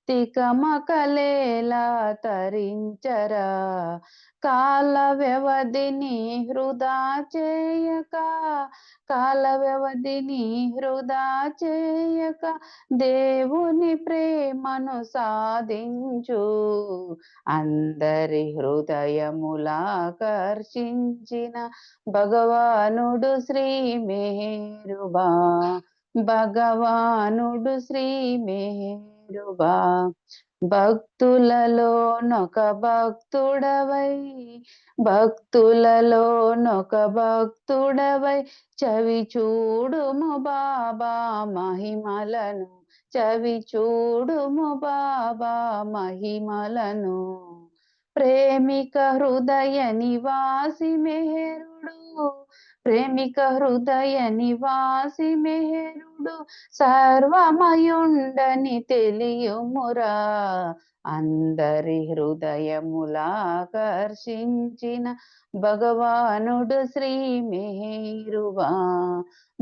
S9: తికమకలేలా తరించరా. కాల వ్యవధిని వృధా చేయక, కాల వ్యవధిని వృధా చేయక, దేవుని ప్రేమను సాధించు. అందరి హృదయములాకర్షించిన భగవానుడు శ్రీ మెహరుబా. భగవానుడు శ్రీ మెహరుబా. భక్తులలోనొక భక్తుడవై, భక్తులలోనొక భక్తుడవై, చవి చూడుము బాబా మహిమలను, చవి చూడుము బాబా మహిమలను. ప్రేమిక హృదయ నివాసి మెహరుడు, ప్రేమిక హృదయ నివాసి మెహరుడు, సర్వమయుండని తెలియుమురా. అందరి హృదయములాకర్షించిన భగవానుడు శ్రీ మెహరుబా.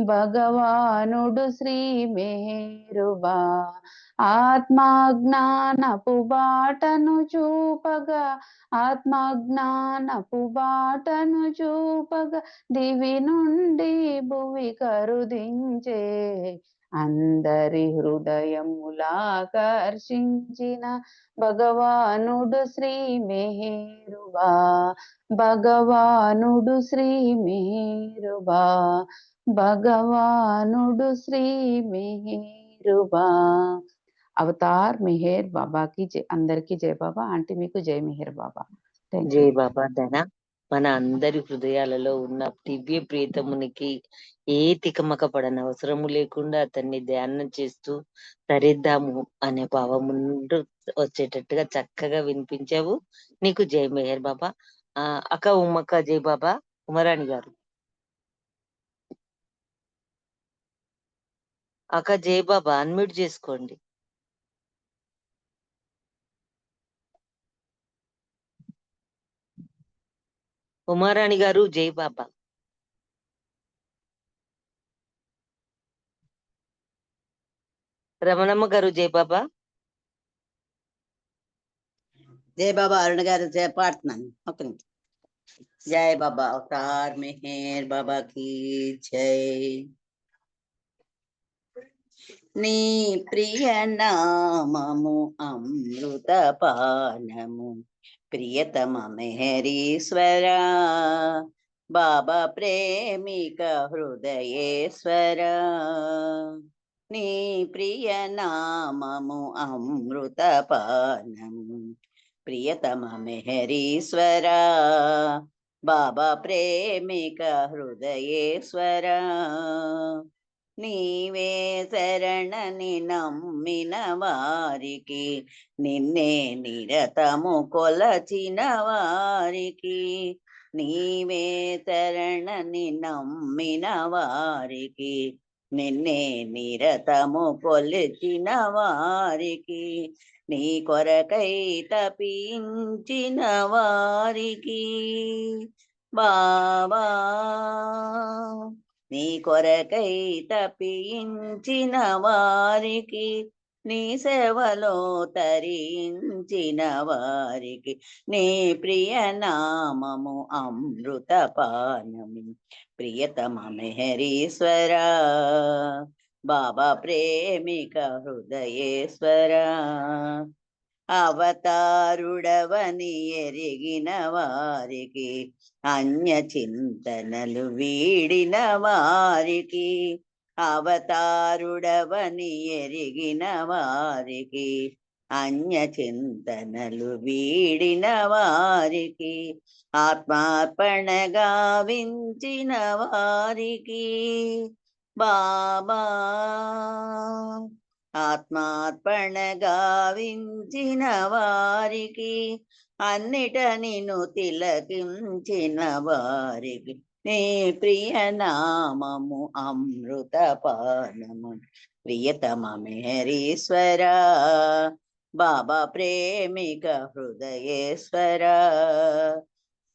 S9: భగవానుడు శ్రీ మెహరుబా. ఆత్మజ్ఞానపు బాటను చూపగా, ఆత్మజ్ఞానపు బాటను చూపగా, దివి నుండి భువి కరుదించే. అందరి హృదయములాకర్షించిన భగవానుడు శ్రీ మెహరుబా. భగవానుడు శ్రీ మెహరుబా. భగవానుడు శ్రీ మెహరుబా. అవతార్ మెహర్ బాబాకి జై. అందరికీ జై బాబా. ఆంటీ మీకు జై మెహర్ బాబా. థ్యాంక్
S4: జై
S9: యూ.
S4: బాబా ధన. మన అందరి హృదయాలలో ఉన్న దివ్య ప్రియతమునికి ఏ తికమక పడని అవసరము లేకుండా అతన్ని ధ్యానం చేస్తూ తరిద్దాము అనే భావము నుండి వచ్చేటట్టుగా చక్కగా వినిపించావు. నీకు జై మెహర్ బాబా. అక్క ఉమ్మక్క జై బాబా. ఉమరాణి గారు అక్క జై బాబా అన్మ్యూట్ చేసుకోండి. ఉమారాణి గారు జై బాబా. రమణమ్మ గారు జై బాబా.
S10: జై బాబా. అరుణ గారు పాడుతున్నాను ఒక నిమిషం. జై బాబా అవతార్ మెహర్ బాబాకి జై. నీ ప్రియ నామము అమృత పానము, ప్రియతమ మెహరీశ్వరా. బాబా ప్రేమిక హృదయేశ్వరా. నీ ప్రియ నామము అమృత పానము, ప్రియతమ మెహరీశ్వరా. బాబా ప్రేమిక హృదయేశ్వరా. నీవే శరణని నమ్మిన వారికి, నిన్నే నిరతము కొలచిన వారికి, నీవే శరణని నమ్మిన వారికి, నిన్నే నిరతము కొలిచిన వారికి, నీ కొరకై తపించిన వారికి బాబా, నీ కొరకై తపించిన వారికి, నీ సేవలో తరించిన వారికి, నీ ప్రియ నామము అమృత పానము, ప్రియతమ మెహరీశ్వరా. బాబా ప్రేమిక హృదయేశ్వరా. అవతారుడవని ఎరిగిన వారికి, అన్య చింతనలు వీడిన వారికి, అవతారుడవని ఎరిగిన వారికి, అన్య చింతనలు వీడిన వారికి, ఆత్మార్పణ గావించిన వారికి బాబా, ఆత్మార్పణ గావించిన వారికి, అన్నిట నిన్ను తిలకించిన వారికి, నీ ప్రియ నామము అమృత పానము, ప్రియతమ మెహరీశ్వరా. బాబా ప్రేమిక హృదయేశ్వరా.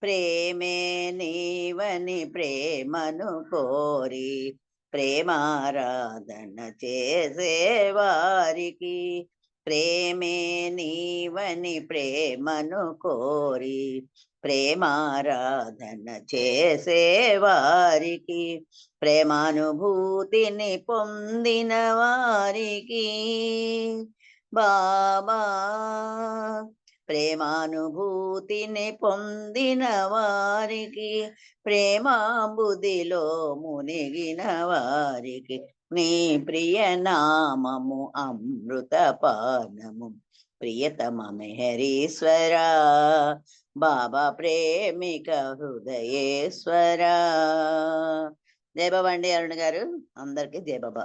S10: ప్రేమే నీవని ప్రేమను కోరి, ప్రేమారాధన చేసే వారికి, ప్రేమే నీవని ప్రేమను కోరి ప్రేమారాధన చేసేవారికి ప్రేమానుభూతిని పొందిన వారికి బాబా ప్రేమానుభూతిని పొందిన వారికి ప్రేమాబుదిలో మునిగిన వారికి నీ ప్రియ నామము అమృతపానము ప్రియతమ మెహరీశ్వర బాబా ప్రేమిక హృదయేశ్వర. జై బాబా అండి అరుణ్ గారు, అందరికి జై బాబా.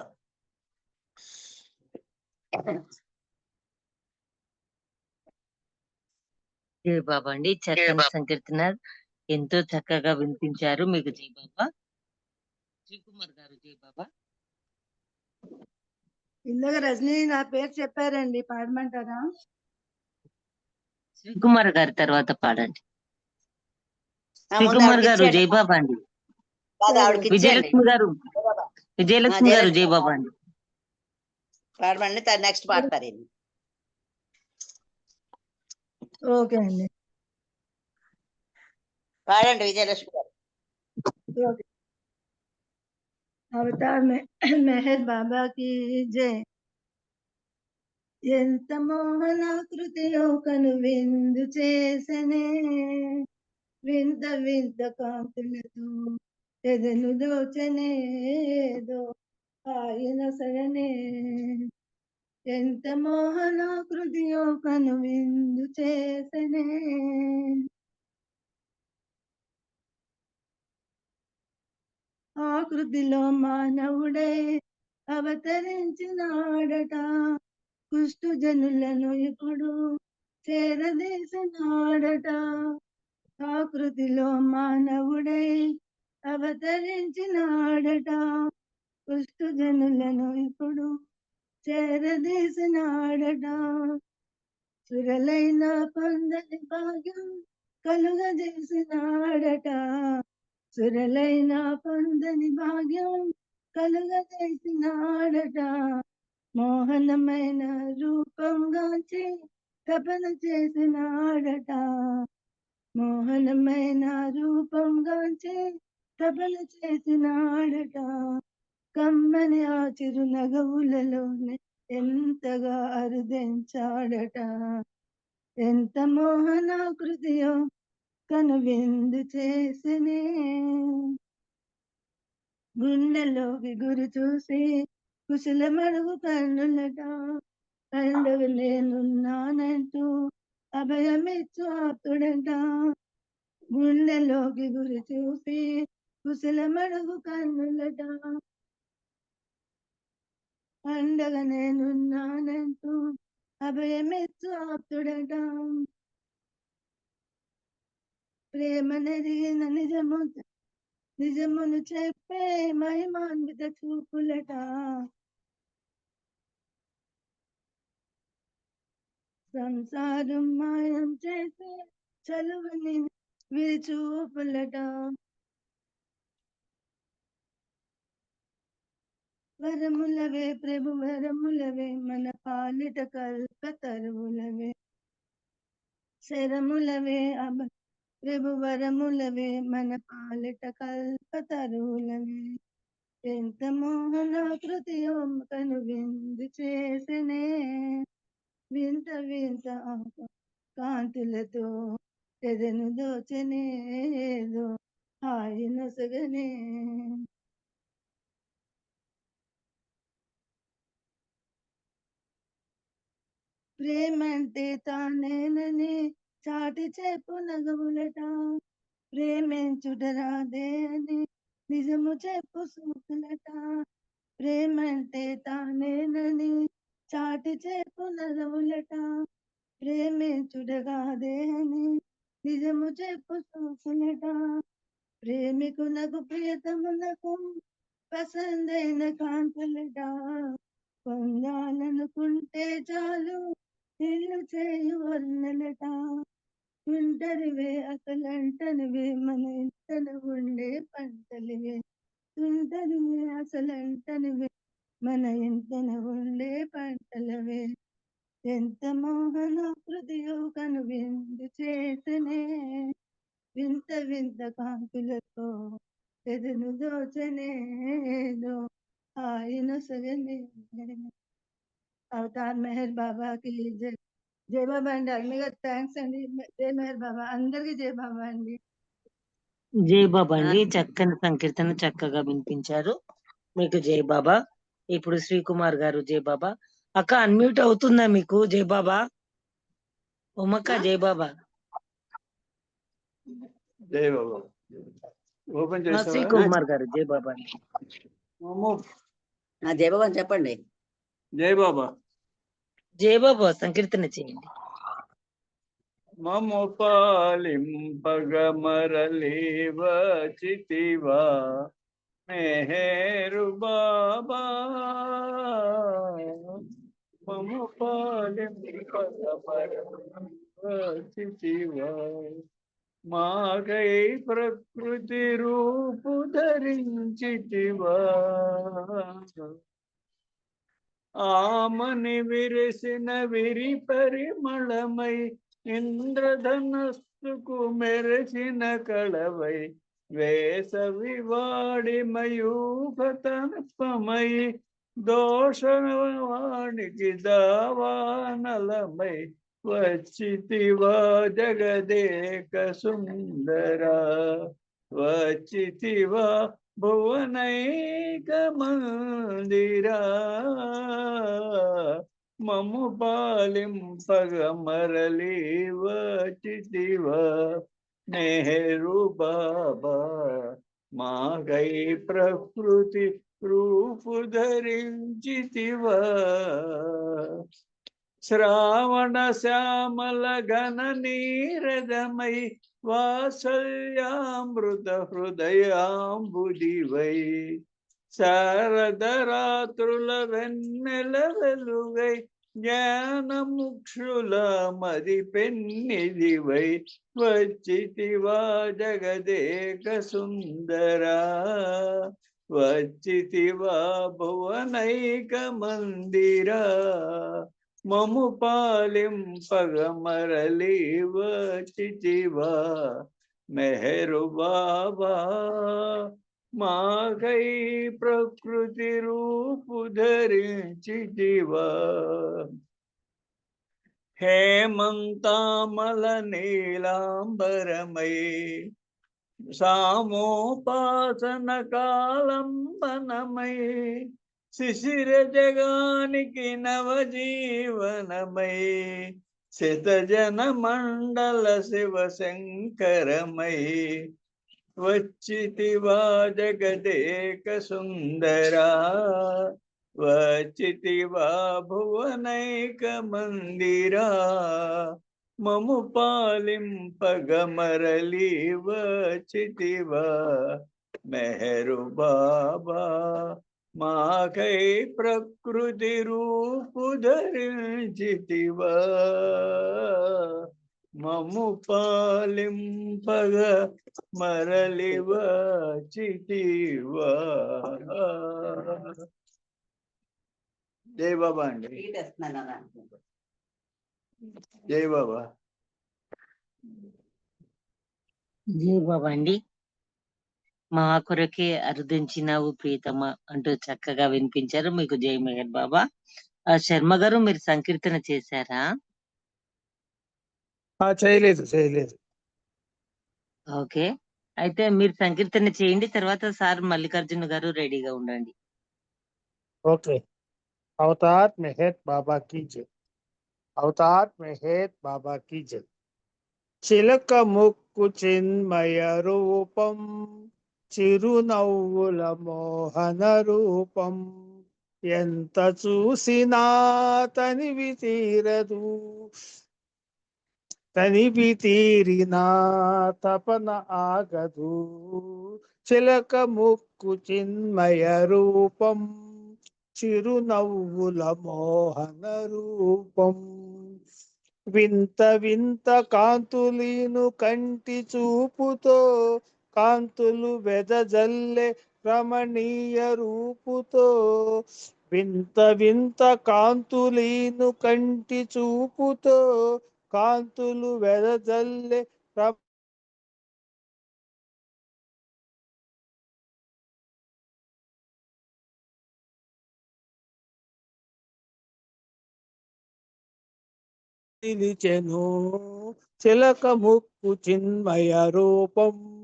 S4: జై బాబా అండి. చక్కని సంకీర్తన ఎంతో చక్కగా వినిపించారు. మీకు జై బాబా. శ్రీకుమార్ గారు జై బాబా.
S11: ఇందాక రజనీ నా పేరు చెప్పారండి, పాడమంటారా?
S4: శ్రీకుమార్ గారి తర్వాత పాడండి. శ్రీకుమార్ గారు జై బాబా అండి. విజయలక్ష్మి గారు విజయలక్ష్మి గారు జై బాబా అండి.
S10: పాడమండి, నెక్స్ట్ పాడతారండి.
S11: ఓకే అండి,
S10: పాడండి విజయలక్ష్మి గారు.
S11: ఓకే. అవతార్ మెహర్ బాబా की जय. ఎంత మోహనాకృతిలో కను విందు చేసనే వింత వింత కాంతులతో ఎదను దోచనేదో ఆయన సరనే. ఎంత మోహనాకృతిలో కను విందు చేసనే ఆకృతిలో మానవుడై అవతరించినాడట. కుష్టు జనులను ఇప్పుడు చేరదీసినాడట. ఆకృతిలో మానవుడై అవతరించినాడట. కుష్టు జనులను ఇప్పుడు చేరదీసినాడట. సురలైన పొందని భాగ్యం కలుగజేసినాడట. సురలైన పొందని భాగ్యం కలుగజేసినాడట. మోహనమైన రూపంగాంచి తపన చేసినాడట. మోహనమైన రూపంగాంచి తపన చేసినాడట. కమ్మని ఆ చిరునగవులలోనే ఎంతగా అరుదించాడట. ఎంత మోహనాకృతియో కను విందు చేసినే. గుండెలోకి గురి చూసి కుశలమడుగు కన్నులట. అండగా నేనున్నానంటూ అభయమిచ్చు ఆప్తుడట. గుండెలోకి గురి చూసి కుశలమడుగు కన్నులట. అండగా నేనున్నానంటూ అభయమిచ్చు ఆప్తుడట. ప్రేమ నెరిగిన నిజమును చెప్పే మహిమాన్విత చూపులట. సంసారం మాయం చేసే చలువని విరిచూపులట. వరములవే ప్రభు వరములవే మన పాలిట కల్ప తరువులవే. శరములవే ప్రభు వరములవే మన పాలిట కల్ప తరువులవే. ఎంత మోహనాకృతియో కను విందు చేసినే. వింత వింత కాంతులతో ఎదను దోచనేదో హాయి నొసగనే. ప్రేమంటే తానేనని చాటి చెప్పు నగవులట. ప్రేమించుటరాదే అని నిజము చెప్పు సూకులట. ప్రేమంటే తానేనని చాటి చెప్పు నగవులట. ప్రేమించుటగాదే అని నిజము చెప్పు సూకులట. ప్రేమికునకు ప్రియతమునకు పసందైన కాంతులట. పొందాలనుకుంటే చాలు ఇల్లు చేయు వర్ణలట. తుంటరివే అసలంటనివే మన ఇంటన ఉండే పంటలివే. తుంటరివే అసలంటనివే మన ఇంటన ఉండే పంటలవే. ఎంత మోహన హృదయో కను విందు చేతనే వింత వింత కాంతులతో ఎదును దోచనేదో ఆయన సగనే అవతార్ మెహర్ బాబాకి జై. జై బాబా అండి. అగ్నిగా థ్యాంక్స్ అండి. జై మెహర్ బాబా. అందరికి జై బాబా అండి.
S4: జై బాబా అండి. చక్కని సంకీర్తన చక్కగా వినిపించారు. మీకు జై బాబా. ఇప్పుడు శ్రీకుమార్ గారు జై బాబా. అక్క అన్మ్యూట్ అవుతుందా మీకు? జై బాబా. ఉమక్క జై బాబా.
S12: జై బాబా. ఓపెన్ చేసావా?
S4: శ్రీకుమార్ గారు జై బాబా.
S10: జై బాబా అని చెప్పండి.
S12: జై బాబా.
S4: జై బాబా సంకీర్తన చేయండి.
S12: మము పాలింపగ మరలివ చితివా మెహరు బాబా, మము పాలింపగ మరలివ చితివా మాగై ప్రకృతి రూపు ధరించితివా ఆమని విరిసిన విరి పరిమళమై ఇంద్రధనస్సుకు మెరసిన కళవై వేసవి వాడి మయూపతనపమై దోషవానికి దావానలమై వచ్చితివా జగదేక సుందరా వచ్చితివా భువనైక మందిరా మము పాలింపగ మరలి వచ్చితివా నెహరు బాబా మాగై ప్రకృతి రూపు ధరించితివా శ్రావణ శ్యామల ఘన నీరదమై వాత్సల్యామృత హృదయాంబుదివై శారదరాత్రుల వెన్నెల వెలుగై జ్ఞానముక్షుల మది పెన్నిదివై వచ్చితివా జగదేక సుందరా వచ్చితివా భువనైక మందిరా మము పాలింపగ మరలి వచ్చితివా మెహరు బాబా మాకై ప్రకృతి రూపు ధరించితివా హేమంతామల నీలాంబరమై సామోపాసన కాలంబనమై శిశిర జగానికి నవజీవనమై శతజన మండల శివ శంకరమై వచ్చితివా జగదేక సుందరా వచ్చితివా భువనైక మందిరా మము పాలింపగ మరలి వచ్చితివా మెహరు బాబా మాకై ప్రకృతి రూపు ధరించితివా మము పాలింపగ మరలి వచ్చితివా. జై బాబా అండి. జై బాబా.
S4: జై బాబా అండి. మా కొరకే అరుదించినావు ప్రియతమ అంటూ చక్కగా వినిపించారు. మీకు జై మెహర్ బాబా. శర్మ గారు మీరు సంకీర్తన చేశారా?
S13: చేయలేదు.
S4: ఓకే, అయితే మీరు సంకీర్తన చేయండి. తర్వాత సార్ మల్లికార్జున గారు రెడీగా ఉండండి.
S13: ఓకే. అవతార్ మెహర్ బాబా కీ జై. అవతార్ మెహర్ బాబా కీ జై. చిలక ముక్కు చిన్మయ రూపం చిరునవ్వుల మోహన రూపం ఎంత చూసినా తనివి తీరదు తనివి తీరినా తపన ఆగదు చిలక ముక్కు చిన్మయ రూపం చిరునవ్వుల మోహన రూపం వింత వింత కాంతులీను కంటి చూపుతో కాంతులు వెదజల్లే రమణీయ రూపుతో వింత వింత కాంతులీను కంటి చూపుతో కాంతులు వెదజల్లే నిలిచెను చిలక ముక్కు చిన్మయ రూపం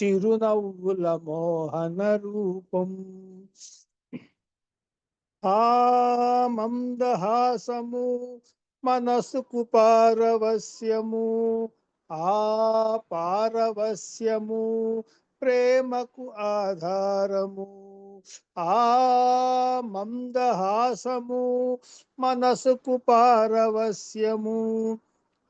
S13: చిరునవ్వుల మోహన రూపం. ఆ మందహాసము మనసుకు పారవస్యము, ఆ పారవస్యము ప్రేమకు ఆధారము. ఆ మందహాసము మనసుకు పారవస్యము,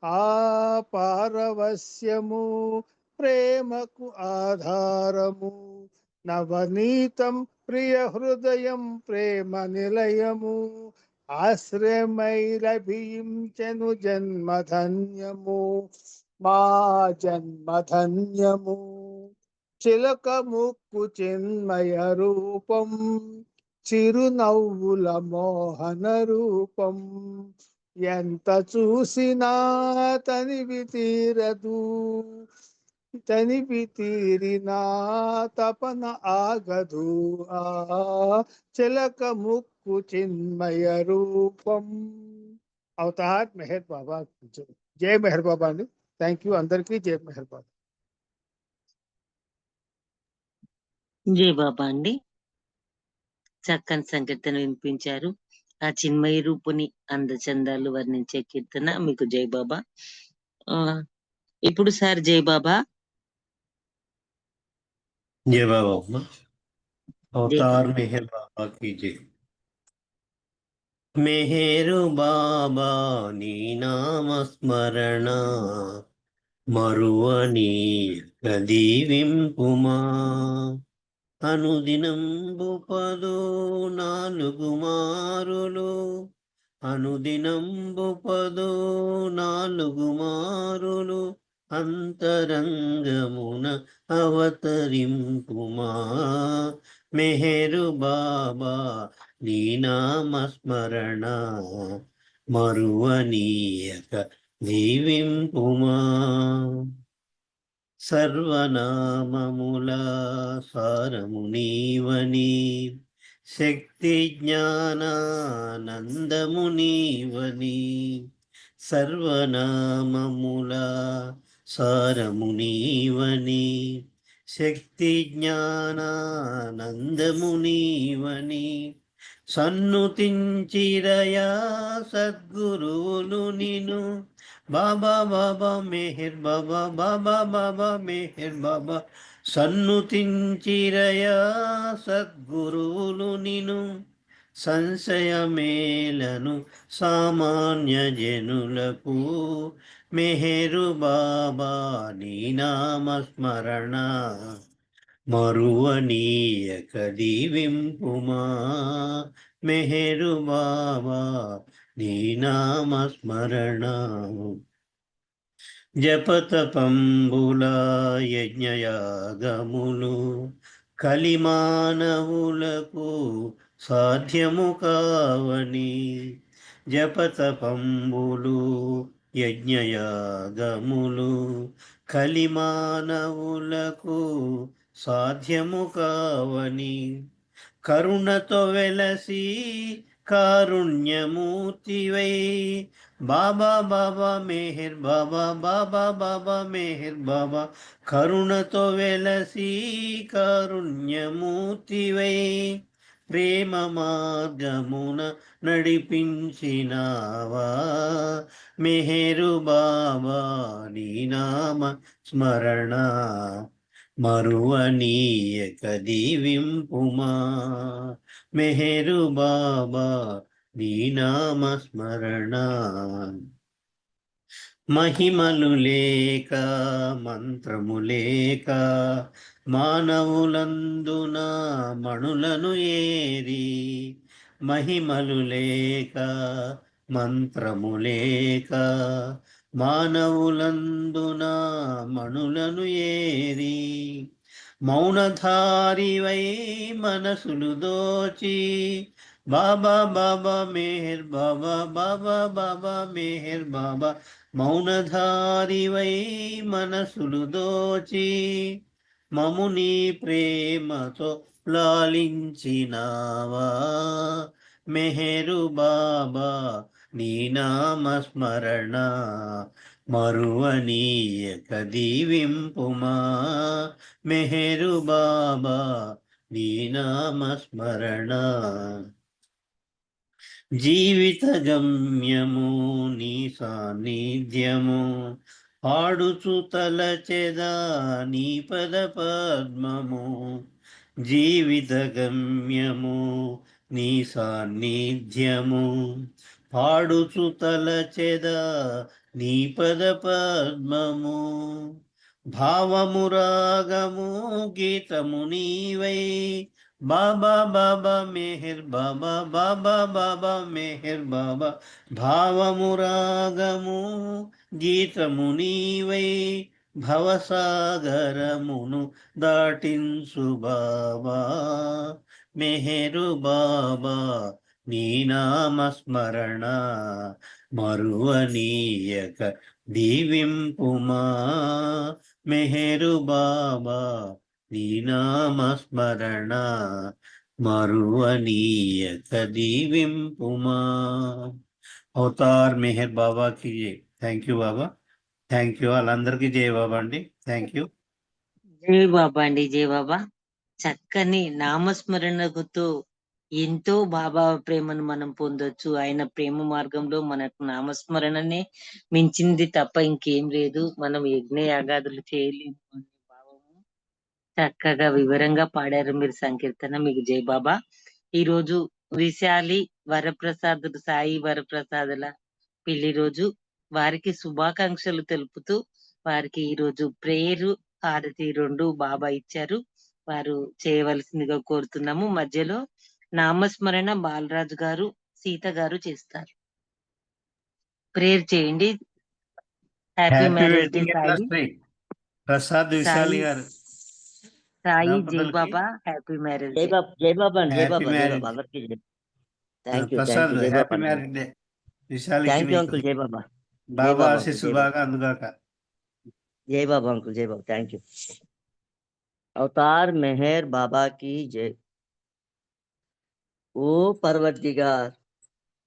S13: ఆ పారవస్యము ప్రేమకు ఆధారము. నవనీతం ప్రియ హృదయం ప్రేమ నిలయము, ఆశ్రయమై లభించెను జన్మధన్యము, మా జన్మధన్యము. చిలక ముక్కు చిన్మయ రూపం చిరునవ్వుల మోహన రూపం. ఎంత చూసినా తనివి తీరదు, తనివి తీరినా తపన ఆగదు. ఆ చిలక ముక్కు చిన్మయ రూపం. అవతార్ మెహర్ బాబా. జై మెహర్ బాబా అండి. థ్యాంక్ యూ అందరికీ. జై మెహర్ బాబా.
S4: జై బాబా అండి. చక్కని సంకీర్తన వినిపించారు. ఆ చిన్మయ రూపుని అందచందాలు వర్ణించే కీర్తన మీకు జై బాబా. ఇప్పుడు సార్ జై బాబా.
S14: जय बाबा अवतार मेहर बाबा की जय. मेहरु बाबा नी नाम स्मरण मरुवनी कदीविंपुमा అనుదినంబు పదో నాలుగు మారులు, అనుదినంబు పదో నాలుగు మారులు అంతరంగమున అవతరింపుమా. మెహరు బాబా నీ నామస్మరణ మరువనీయక దీవింపుమా. సర్వనామముల సారము నీవని, శక్తి జ్ఞానానందము నీవని. సర్వనామముల సారము నీవని, శక్తి జ్ఞానానందము నీవని. సన్నుతించిరయా సద్గురువులు నిను, బాబా బాబా మెహర్ బాబా, బాబా బాబా మెహర్ బాబా. సన్నుతించిరయా సద్గురువులు నిను, సంశయమేలను సామాన్య జనులకు. మెహరు బాబా నీ నామస్మరణ మరువనీయక దీవింపుమా. మెహరు బాబా నీ నామస్మరణ. జపతపంబుల యజ్ఞయాగములు కలిమానవులకు సాధ్యము కావని. జపతపంబులు యజ్ఞయాగములు కలిమానవులకు సాధ్యము కావని. కరుణతో వెలసి కారుణ్యమూర్తివై, బాబా బాబా మెహర్ బాబా, బాబా బాబా మెహర్ బాబా. కరుణతో వెలసి కారుణ్యమూర్తివై, ప్రేమ మార్గమున నడిపించినావా. మెహరు బాబా నీ నామ స్మరణ మరువనీయక దీవింపుమా. మెహరు బాబా నీ నామ స్మరణ. మహిమలు లేక మంత్రము లేక మానవులందున మణులను ఏరి. మహిమలు లేక మంత్రము లేక మానవులందున మణులను ఏరి. మౌనధారివై మనసులు దోచి బాబా బాబా మెహర్ బాబా బాబా బాబా మెహర్ బాబా మౌనధారివై మనసులు దోచి మముని ప్రేమతో లాలించినావా మెహరు బాబా నీ నామస్మరణ మరువనీయక దీవింపుమా మెహరు బాబా నీ నామస్మరణ జీవిత గమ్యము నీ సాన్నిధ్యము పాడుచు తలచెదా నీ పద పద్మము జీవిత గమ్యము నీ సాన్నిధ్యము పాడుచు తలచెదా నీ పద పద్మము భావము రాగము గీతము నీవై బాబా బాబా మెహర్ బాబా బాబా బాబా మెహర్ బాబా భావము రాగము గీతము నీవై భవసాగరమును దాటించు బాబా మెహరు బాబా నీ నామస్మరణ మరువనీయక దీవింపుమా మెహరు బాబా నీ నామస్మరణ మరువనీయక దీవింపుమా అవతార్ మెహర్ బాబాకి thank you Baba. Thank you. వాళ్ళందరికీ జై బాబా అండి. Thank you.
S4: జై బాబా అండి. జై బాబా. చక్కని నామస్మరణతో ఎంతో బాబా ప్రేమను మనం పొందొచ్చు. ఆయన ప్రేమ మార్గంలో మనకు నామస్మరణనే మించింది తప్ప ఇంకేం లేదు. మనం యజ్ఞ యాగాదులు చేయలేము అనే భావము చక్కగా వివరంగా పాడారు మీరు సంకీర్తన. మీకు జై బాబా. ఈ రోజు విశాలి వరప్రసాదులు, సాయి వరప్రసాదుల పెళ్లి రోజు. వారికి శుభాకాంక్షలు తెలుపుతూ వారికి ఈ రోజు ప్రేయరు హారతి రెండు బాబా ఇచ్చారు. వారు చేయవలసిందిగా కోరుతున్నాము. మధ్యలో నామస్మరణ బాలరాజు గారు, సీత గారు చేస్తారు. ప్రేయర్ చేయండి. Happy
S14: happy
S4: marriage day
S14: wedding
S4: Sai.
S14: Anniversary Prasad Vishali గారు
S4: సాయి జై
S14: దంపతులకి
S4: బాబా. హ్యాపీ మ్యారేజ్
S10: జై
S4: డే.
S10: బాబా, జై బాబా, జై
S14: హ్యాపీ
S10: బాబా, జై
S14: మ్యారేజ్.
S10: బాబా అందరికీ థ్యాంక్ యూ,
S14: ప్రసాద్
S10: జై బాబా
S14: హ్యాపీ మ్యారేజ్ డే విశాలికి
S10: థ్యాంక్ యూ
S14: నీకు.
S10: అంకుల్, జై బాబా, జై
S14: బాబా
S10: బాబా అంకుల్,
S14: ఆశీస్సు
S10: జై
S14: బాగా
S10: బాబా,
S14: అందుగాక.
S10: జై బాబా అంకుల్, జై బాబా, థ్యాంక్ యూ. అవతార్ మెహర్ బాబా की जय. O Parvardigar,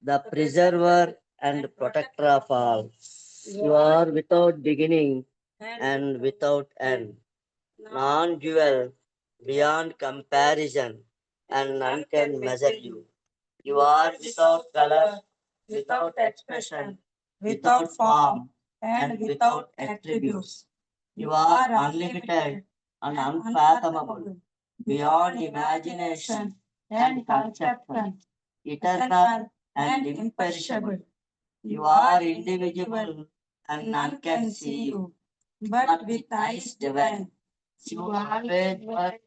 S10: the preserver and protector of all, you are without beginning and without end, non-dual, beyond comparison, and none can measure you. You are without color, without expression, without form, and without attributes. You are unlimited and unfathomable, beyond imagination and conception, eternal and imperishable. You are indivisible and none can see you, but with eyes divine. You always were,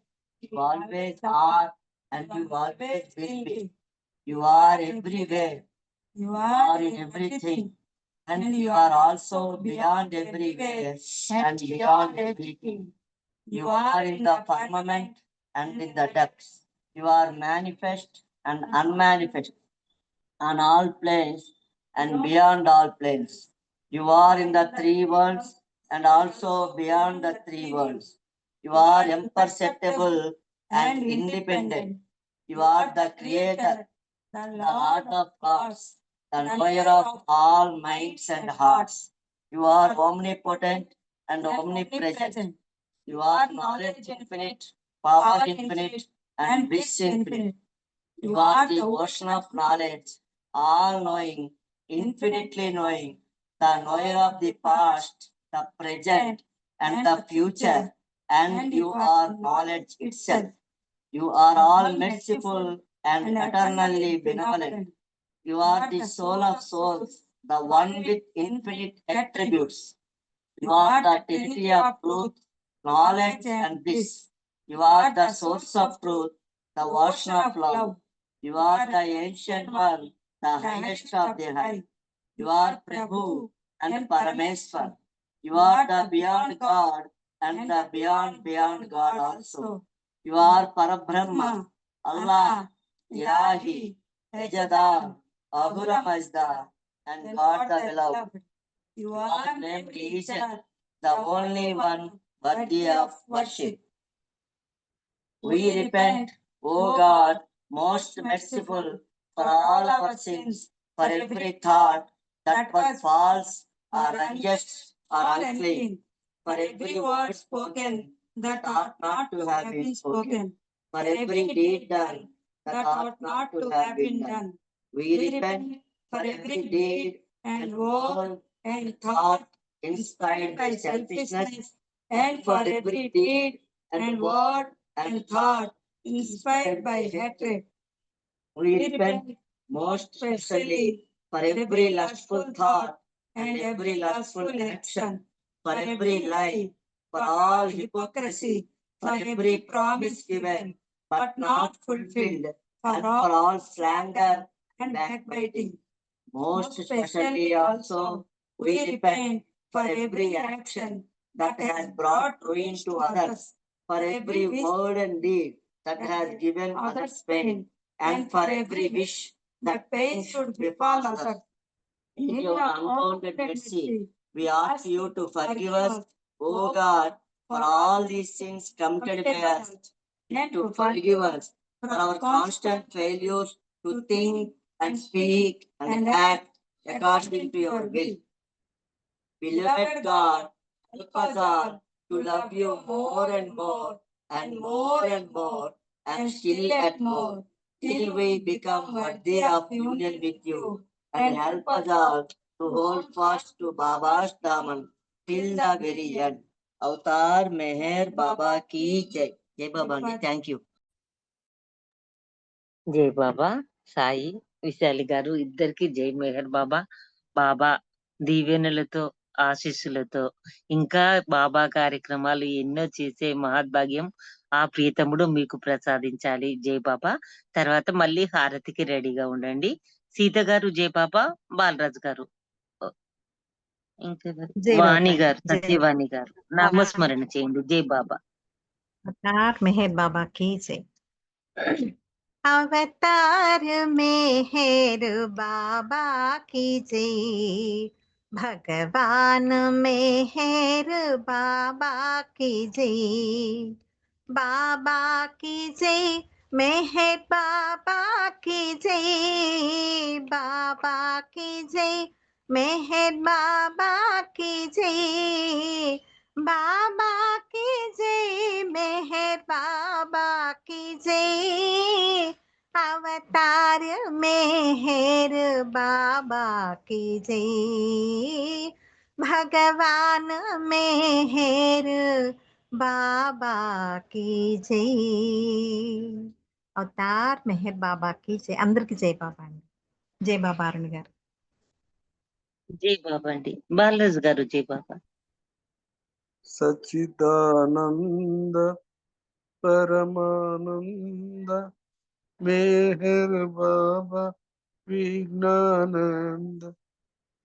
S10: you always are, and you always will be. You are everywhere, you are in everything, and you are also beyond everywhere and beyond everything. You are in the firmament and in the depths. You are manifest and unmanifest, on all planes and beyond all planes. You are in the three worlds and also beyond the three worlds. You are imperceptible and independent. You are the creator, the Lord of gods, the knower of all minds and hearts. You are omnipotent and omnipresent. You are knowledge infinite, power infinite, and bliss infinite. You are the ocean of knowledge, all knowing, infinitely knowing, the knower of the past, the present, and the future, and you are knowledge itself. You are all merciful and eternally benevolent. You are the soul of souls, the one with infinite attributes. You are the Trinity of truth, knowledge, and bliss. You are the source of truth, the ocean of love. You are the ancient one, the highest of the high. You are Prabhu and Parameswar. You are the beyond God and the beyond God also. You are Parabrahma, Allah, Ilahi, Ejada, Ahura Mazda, and God the Beloved. You are named Jesus, the only one worthy of worship. We repent, O God, most merciful, for all our sins, for every thought that was false or unjust or unclean, for every word spoken that ought not to have been spoken, for every deed done that ought not to have been done. We repent for every deed and word and thought inspired by selfishness, and for every deed and word and thought inspired by hatred. We repent most especially for every lustful thought and every lustful action, for every lie, for all hypocrisy, for every promise given but not fulfilled, and for all slander and backbiting. Most especially also, we repent for every action that has brought ruin to others, for every word and deed that has given others pain, and for every wish that pain should befall others. In your unbounded mercy, we ask you to forgive us, O God, for all these sins committed by us, and to forgive us for our constant failures to think and speak and act according to your will. Beloved God, help us all to love you more and more and more and more and still at more, till we become worthy of union with you, and help us all to hold fast to Baba's daman till the very end. Avatar Meher Baba ki Jai. Jai Baba, thank you.
S4: జై బాబా. సాయి విశాలి గారు ఇద్దరికి జై మెహర్ బాబా. బాబా దీవెనలతో ఆశీస్సులతో ఇంకా బాబా కార్యక్రమాలు ఎన్నో చేసే మహద్భాగ్యం ఆ ప్రియతముడు మీకు ప్రసాదించాలి. జై బాబా. తర్వాత మళ్ళీ హారతికి రెడీగా ఉండండి. సీత గారు జై బాబా, బాలరాజు గారు, ఇంకా వాణి గారు, సత్యవాణి గారు నామస్మరణ చేయండి. జై బాబా.
S15: మెహర్ బాబా की जय. अवतार मेहर बाबा की जय. भगवान मेहर बाबा की जय. बाबा की जय. मेहर बाबा की जय. बाबा की जय. मेहर बाबा की जय. बाबा की जय. मेहर बाबा की जय. अवतार मेहर बाबा की जय. भगवान मेहर बाबा की जय. अवतार मेहर बाबा की जय. అందరికి జై బాబా అండి. జై బాబా అరుణ్ గారు.
S4: జై బాబా అండి. బాలరాజు గారు జై బాబా.
S13: సచ్చిదానంద పరమానంద मेहर बाबा विज्ञानंद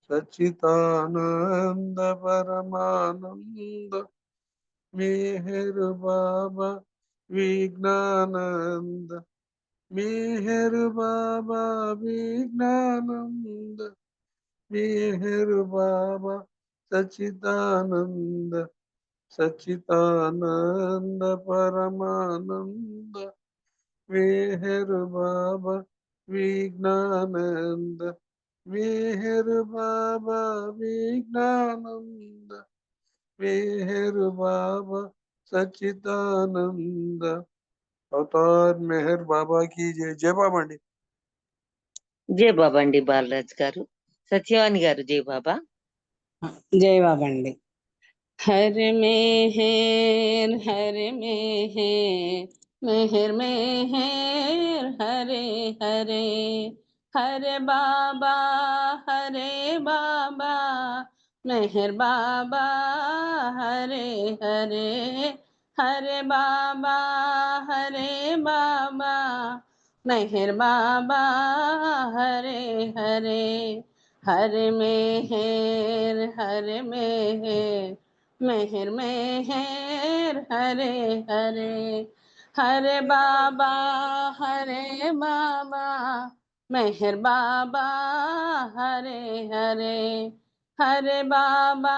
S13: सच्चिदानंद परमानंद मेहर बाबा विज्ञानंद मेहर बाबा विज्ञानंद मेहर बाबा सच्चिदानंद सच्चिदानंद परमानंद मेहर बाबा विज्ञानंद मेहर बाबा विज्ञानंद मेहर बाबा सच्चिदानंद. अवतार मेहर बाबा की जय. जय बाबा अंडी.
S4: జై బాబా అండి. బాలరాజు గారు. సత్యవాణి గారు జై బాబా.
S16: జై బాబా అండి. హరి మెహర్ హరి మెహర్ మెహర్ మెహర్ హరే హరే హరే బాబా హరే బాబా మెహర్ బాబా హరే హరే హరే బాబా హరే బాబా మెహర్ బాబా హరే హరే हरे मेहर हरे मेहर मेहर मेहर हरे हरे हरे बाबा मेहर बाबा हरे हरे, हरे बाबा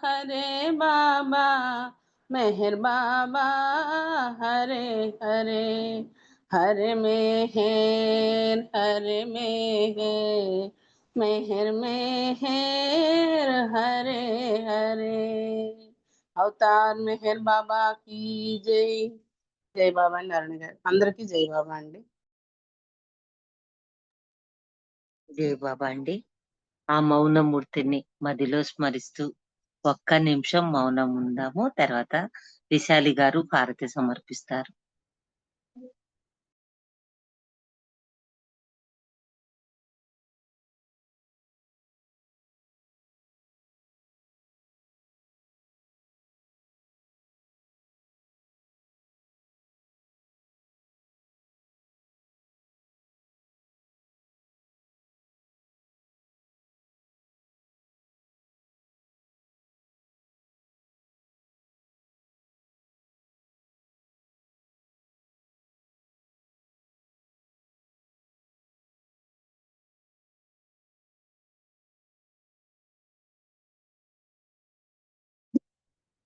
S16: हरे बाबा, मेहर बाबा हरे हरे, हरे मेहर हरे मेहर, मेहर मेहर हरे हरे। అవతార్ మెహర్ బాబా की జై। జై బాబా అండి అరుణ్ గారు, అందరికీ జై బాబా అండి.
S4: జై బాబా అండి. ఆ మౌనమూర్తిని మదిలో స్మరిస్తూ ఒక్క నిమిషం మౌనం ఉందాము. తర్వాత విశాలి గారు హారతి సమర్పిస్తారు.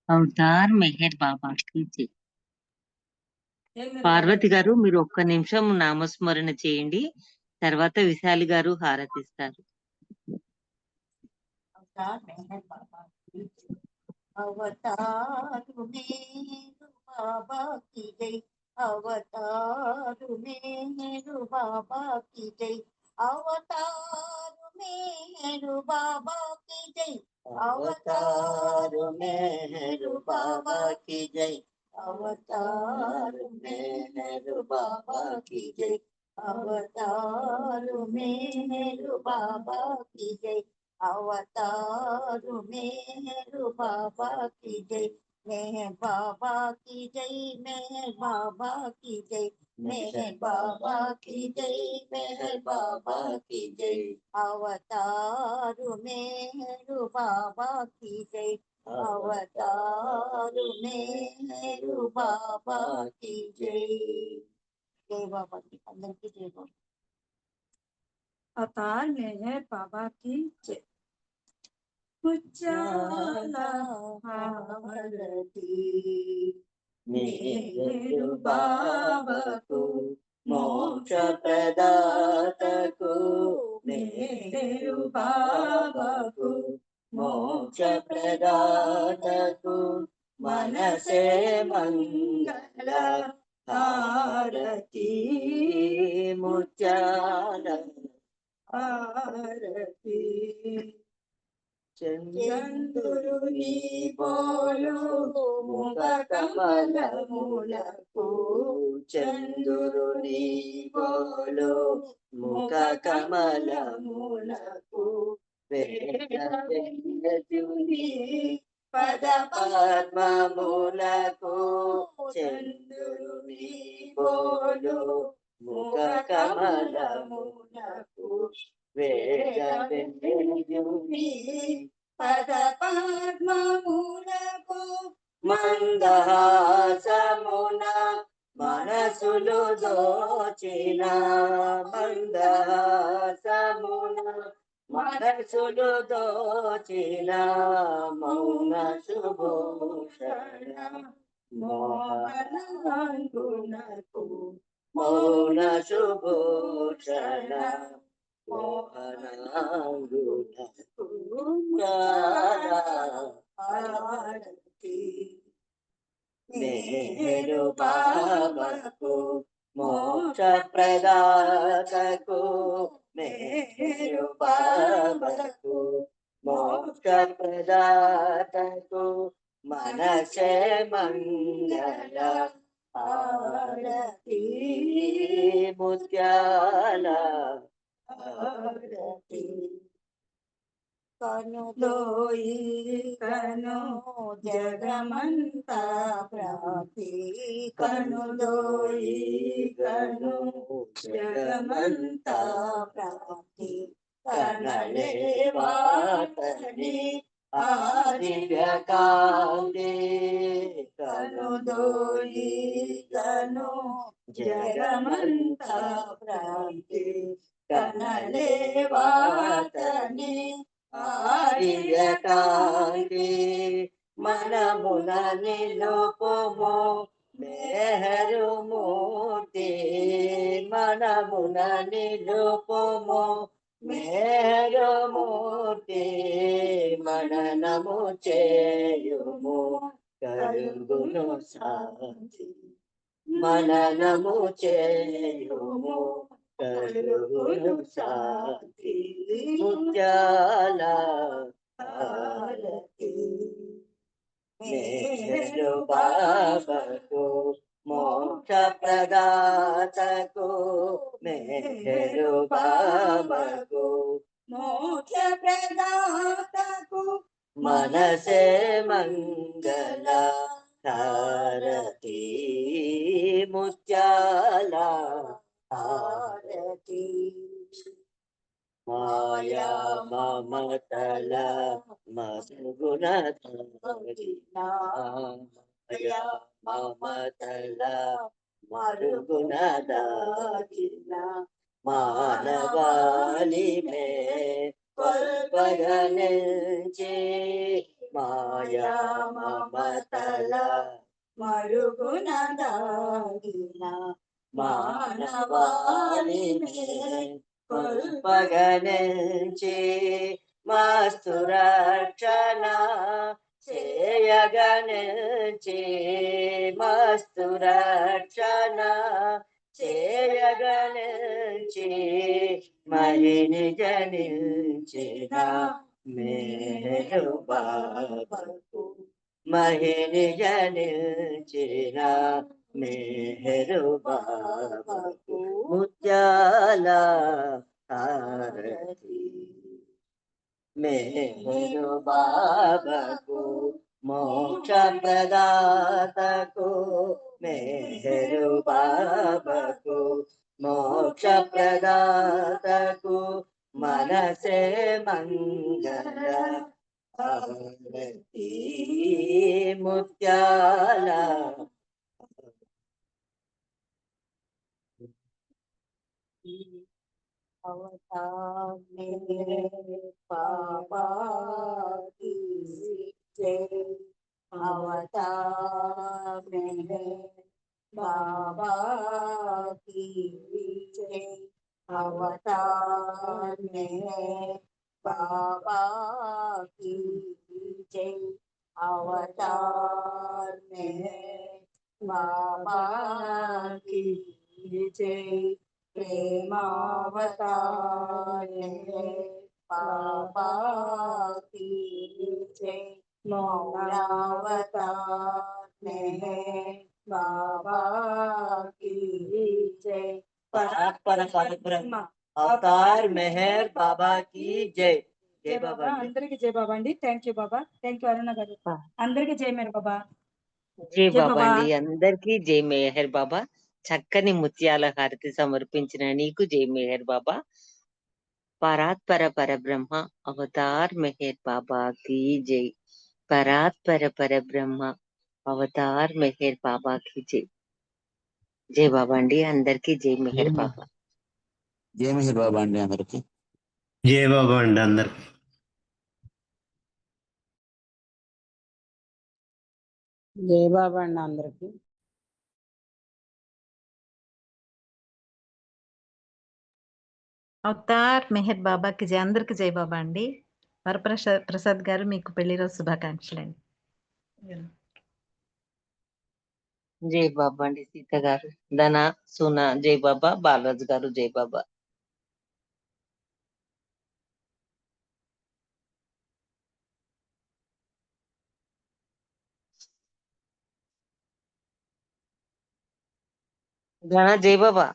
S4: అవతార్ మెహర్ బాబాకి జై. పార్వతి గారు మీరు ఒక్క నిమిషం నామస్మరణ చేయండి, తర్వాత విశాలి గారు హారతిస్తారు.
S15: అవతార్ మెహర్ బాబా की जय, अवतार मेहर बाबा की जय, अवतार मेहर बाबा की जय, अवतार मेहर बाबा की जय, अवतार मेहर बाबा की जय, अवतार मेहर बाबा की जय, अवतार मेहर बाबा की जय, अवतार मेहर बाबा की जय, मेहर बाबा की जय, मेहर बाबा की जय, मेहर बाबा की जय, मेहर बाबा की जय, अवतार मेहर बाबा की जय, अवतार मेहर बाबा की जय। जय बाबा की, अंदर की जय बाबा।
S11: अवतार मेहर बाबा की जय। उजाला हारती
S10: मेहर बाबाకు మోక్ష ప్రదాతకు, मेहर బాబాకు మోక్ష ప్రదాతకు, మనసే మంగళ హారతి ముత్యాల హారతి। చంద్రుని పోలు ముఖ కమలములకు, చంద్రుని పోలు ముఖ కమలములకు, వేదవ్యంజుని పద పద్మములకు, చంద్రుని పోలు ముఖ కమలములకు, వేదవ్యంజుని పద పద్మములకు, మందహాసమున మనసులు దోచిన, మందహాసమున మనసులు దోచిన, మౌన సుభూషణ మోహనాంగునకు, మౌన సుభూషణ మోహనాంగునకు హారతి। मेहर बाबाకు మోక్ష ప్రదాతకు, मेहर బాబాకు మోక్ష ప్రదాతకు, మనసే మంగళ హారతి ముత్యాల హారతి। కనులోయి కను జగమంతా ప్రాప్తి, కనులోయి కను జగమంతా ప్రాప్తి, కనలే వాతని ఆదివ్యకాంతి, కనులోయి కను జగమంతా ప్రాప్తి, కనలేవాతని ఆర్యకాంతి మనమున నిలుపుము మెహరు మూర్తి మనమున నిలుపుము మెహరు మూర్తి మననము చేయుము కలుగును శాంతి మననము చేయుము కలుగును శాంతి ముత్యాల హారతి మేరు బాబాకు మోక్ష ప్రదాతకు మేరు బాబాకు
S15: మోక్ష ప్రదాతకు
S10: మనసే మంగళ హారతి ముత్యాల హారతి మాయా మమతల మరుగుణ మాయా మమతల మరుగుణ దాచిన మానవాళి మే కొల్పగనించే మాయా మమతల
S15: మరుగున దాగిన
S10: మానవాళి మే కొల్పగనించే మస్తు రక్షణ చేయగనించే మస్తు రక్షణ చేయగనించే మహిని జనించిన మేరు బాబాకు మహిని జనించిన మేరు బాబాకు ముత్యాల హారతి మేరు బాబాకు మోక్ష ప్రదాతకు మేరు బాబాకు మోక్ష ప్రదాతకు మనసే మంగళ హారతి ముత్యాల
S15: अवतार मेरे बाबा की जय अवतार मेरे बाबा की जय अवतार मेरे बाबा की जय अवतार मेरे बाबा की जय प्रेमावतार बाबा की जय मौलावतार बाबा की जय
S10: పరాత్పర పరబ్రహ్మ అవతార్ మెహర్ బాబా की జై జై బాబా
S17: అందరికి జై బాబా అండి. Thank you Baba. Thank you Aruna గారు. అందరికి జై మేర బాబా.
S4: జై
S17: జై
S4: బాబా
S17: బాబా.
S4: అండి. అందరికీ జై మెహర్ బాబా. చక్కని ముత్యాల హారతి సమర్పించిన నీకు జై మెహర్ బాబా. పరాత్పర పరబ్రహ్మ అవతార్ మెహర్ బాబా की జై. పరాత్పర పరబ్రహ్మ అవతార్ మెహర్ బాబా की జై. జై బాబా అండి. అందరికీ జై మెహర్ బాబా.
S8: జై మెహర్ బాబా అండి అందరికి.
S14: జై బాబా అండి అందరికి.
S9: జై బాబా అండి అందరికి.
S18: అవతార్ మెహర్ బాబాకి జై. అందరికి జై బాబా అండి. ప్రసాద్ గారు మీకు పెళ్లి రోజు శుభాకాంక్షలు అండి.
S4: జై బాబా అండి. సీత గారు, ధన, సునా జై బాబా. బాలరాజు గారు జై బాబా. ధన జై బాబా.